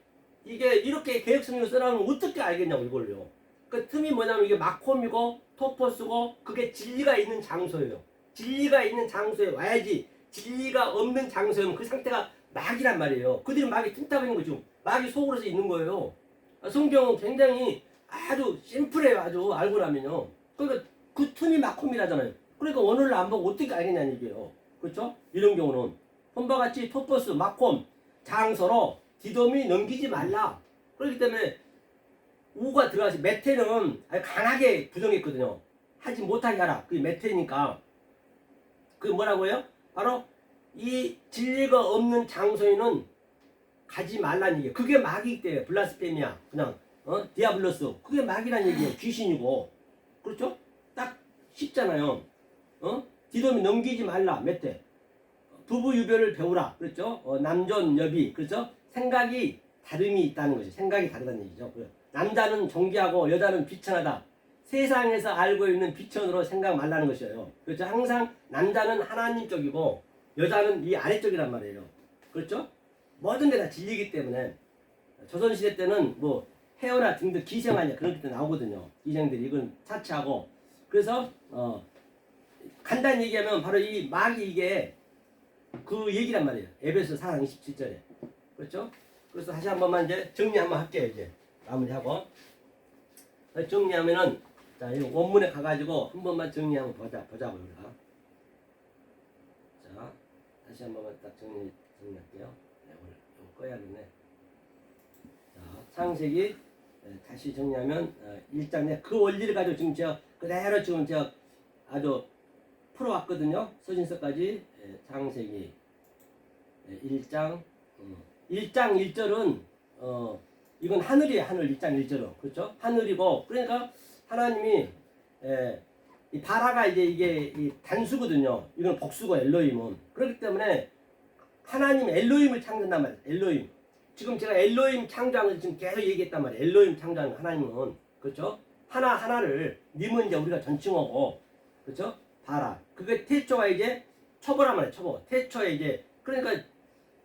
Speaker 1: 이게 이렇게 개혁성경을 써나오면 어떻게 알겠냐고 이걸요. 그 틈이 뭐냐면 이게 마콤이고 토포스고 그게 진리가 있는 장소예요. 진리가 있는 장소에 와야지. 진리가 없는 장소에는 그 상태가 마귀란 말이에요. 그들은 마귀 틈타고 있는 거죠. 마귀 속으로서 있는 거예요. 성경은 굉장히 아주 심플해요. 아주 알고 나면요. 그러니까 그 틈이 마콤이라잖아요. 그러니까 원어를 안 보고 어떻게 알겠냐는 얘기예요. 그렇죠? 이런 경우는 본바 같이 토포스, 마콤, 장소로 디돔이 넘기지 말라. 그렇기 때문에 우가 들어가서 메테는 아주 강하게 부정했거든요. 하지 못하게 하라. 그게 메테니까. 그게 뭐라고요? 바로 이 진리가 없는 장소에는 가지 말라는 얘기예요. 그게 마귀이기 때문에 블라스페미아 그냥 디아블로스 그게 마귀란 얘기예요. 귀신이고 그렇죠? 딱 쉽잖아요. 디돔이 넘기지 말라. 메테 부부 유별을 배우라. 그렇죠? 남존 여비 그렇죠? 생각이 다름이 있다는 거죠. 생각이 다르다는 얘기죠. 남자는 존귀하고 여자는 비천하다. 세상에서 알고 있는 비천으로 생각 말라는 것이에요. 그렇죠? 항상 남자는 하나님 쪽이고 여자는 이 아래쪽이란 말이에요. 그렇죠? 모든 게 다 진리이기 때문에 조선시대 때는 뭐 헤어나 등등 기생하냐 그런 게 나오거든요. 기생들이 이건 차치하고 그래서 간단히 얘기하면 바로 이 마귀 이게 그 얘기란 말이에요. 에베소 4장 27절에 그렇죠? 그래서 다시 한 번만 이제 정리 한번 할게요. 이제 마무리하고 정리하면은 자, 이 원문에 가가지고 한 번만 정리 한번 보자고요, 우리가. 자, 다시 한 번만 딱 정리할게요. 네, 오늘 이거 꺼야겠네. 자, 창세기 다시 정리하면 1장 내 그 원리를 가지고 지금 제가 그대로 지금 제가 아주 풀어왔거든요. 서신서까지 창세기 1장 1절은 이건 하늘이에요. 하늘 1장 1절은 그렇죠? 하늘이고 그러니까 하나님이 이 바라가 이제 이게 이 단수거든요. 이건 복수고 엘로힘은 그렇기 때문에 하나님 엘로힘을 창조한단 말이에요. 엘로힘 지금 제가 엘로힘 창조한 걸 지금 계속 얘기했단 말이에요. 엘로힘 창조한 하나님은 그렇죠? 하나를 님은 이제 우리가 전칭어고 그렇죠? 바라 그게 태초가 이제 초보란 말이에요. 초보. 태초에 이제 그러니까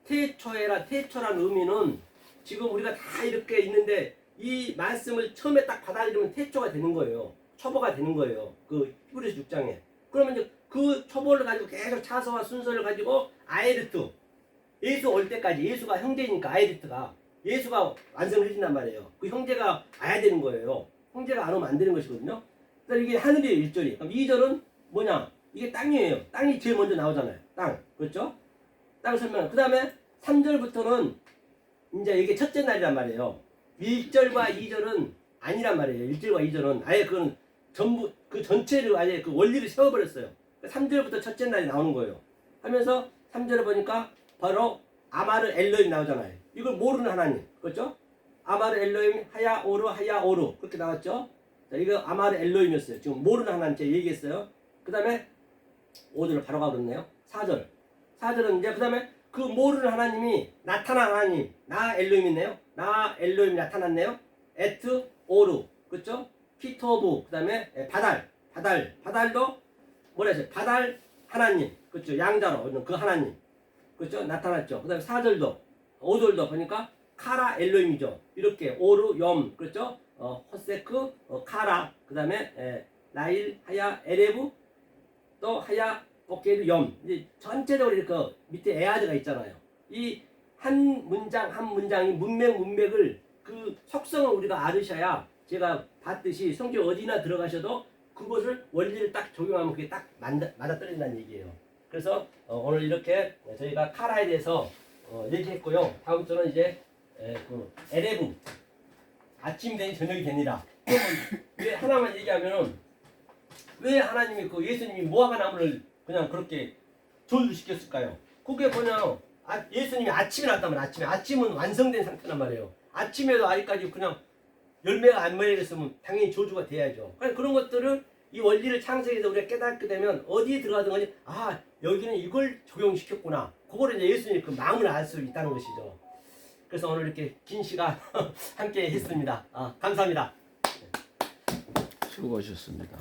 Speaker 1: 태초라는 의미는 지금 우리가 다 이렇게 있는데 이 말씀을 처음에 딱 받아들이면 태초가 되는 거예요. 초보가 되는 거예요. 그 히브리서 6장에. 그러면 이제 그 초보를 가지고 계속 차서와 순서를 가지고 아에르트 예수 올 때까지 예수가 형제니까 아에르트가 예수가 완성을 해준단 말이에요. 그 형제가 와야 되는 거예요. 형제가 안 오면 안 되는 것이거든요. 그래서 이게 하늘이에요. 1절이. 그럼 2절은 뭐냐? 이게 땅이에요. 땅이 제일 먼저 나오잖아요. 땅. 그렇죠? 땅 설명. 그 다음에 3절부터는 이제 이게 첫째 날이란 말이에요. 1절과 2절은 아니란 말이에요. 1절과 2절은 아예 그건 전부 그 전체를 아예 그 원리를 세워버렸어요. 3절부터 첫째 날이 나오는 거예요. 하면서 3절에 보니까 바로 아마르 엘로임 나오잖아요. 이걸 모르는 하나님. 그렇죠? 아마르 엘로임 하야 오루 그렇게 나왔죠? 자, 이거 아마르 엘로임이었어요. 지금 모르는 하나님 제가 얘기했어요. 그 다음에 5절을 바로 가버렸네요. 4절. 4절은 이제 그 다음에 그 모르는 하나님이 나타난 하나님. 나 엘로임이네요. 나 엘로임 나타났네요. 에트 오루. 그렇죠? 피토부. 그 다음에 바달도 뭐라 했어요? 바달 하나님. 그렇죠? 양자로 그 하나님. 그렇죠? 나타났죠. 그 다음에 4절도 5절도 보니까 카라 엘로임이죠. 이렇게 오르 염. 그렇죠? 호세크 카라. 그 다음에 나일 하야 에레브 또 하야 오케이 염. 이제 전체적으로 이렇게 밑에 에아드가 있잖아요. 이 한 문장 한 문장이 문맥을 그 속성을 우리가 알으셔야 제가 봤듯이 성경 어디나 들어가셔도 그것을 원리를 딱 적용하면 그게 딱 맞아떨어진다는 얘기예요. 그래서 오늘 이렇게 저희가 카라에 대해서 얘기했고요. 다음 주는 이제 그 에레브 아침이 되니 저녁이 되니라. 그러면 왜 하나만 얘기하면은 왜 하나님이 그 예수님이 무화과 나무를 그냥 그렇게 조율시켰을까요? 그게 뭐냐? 예수님이 아침에 났다면 아침은 완성된 상태란 말이에요. 아침에도 아직까지 그냥 열매가 안 맺었으면 당연히 저주가 돼야죠. 그러니까 그런 것들을 이 원리를 창세기에서 우리가 깨닫게 되면 어디에 들어가든 간에 여기는 이걸 적용시켰구나. 그거를 이제 예수님이 그 마음을 알 수 있다는 것이죠. 그래서 오늘 이렇게 긴 시간 함께 했습니다. 감사합니다.
Speaker 2: 수고하셨습니다.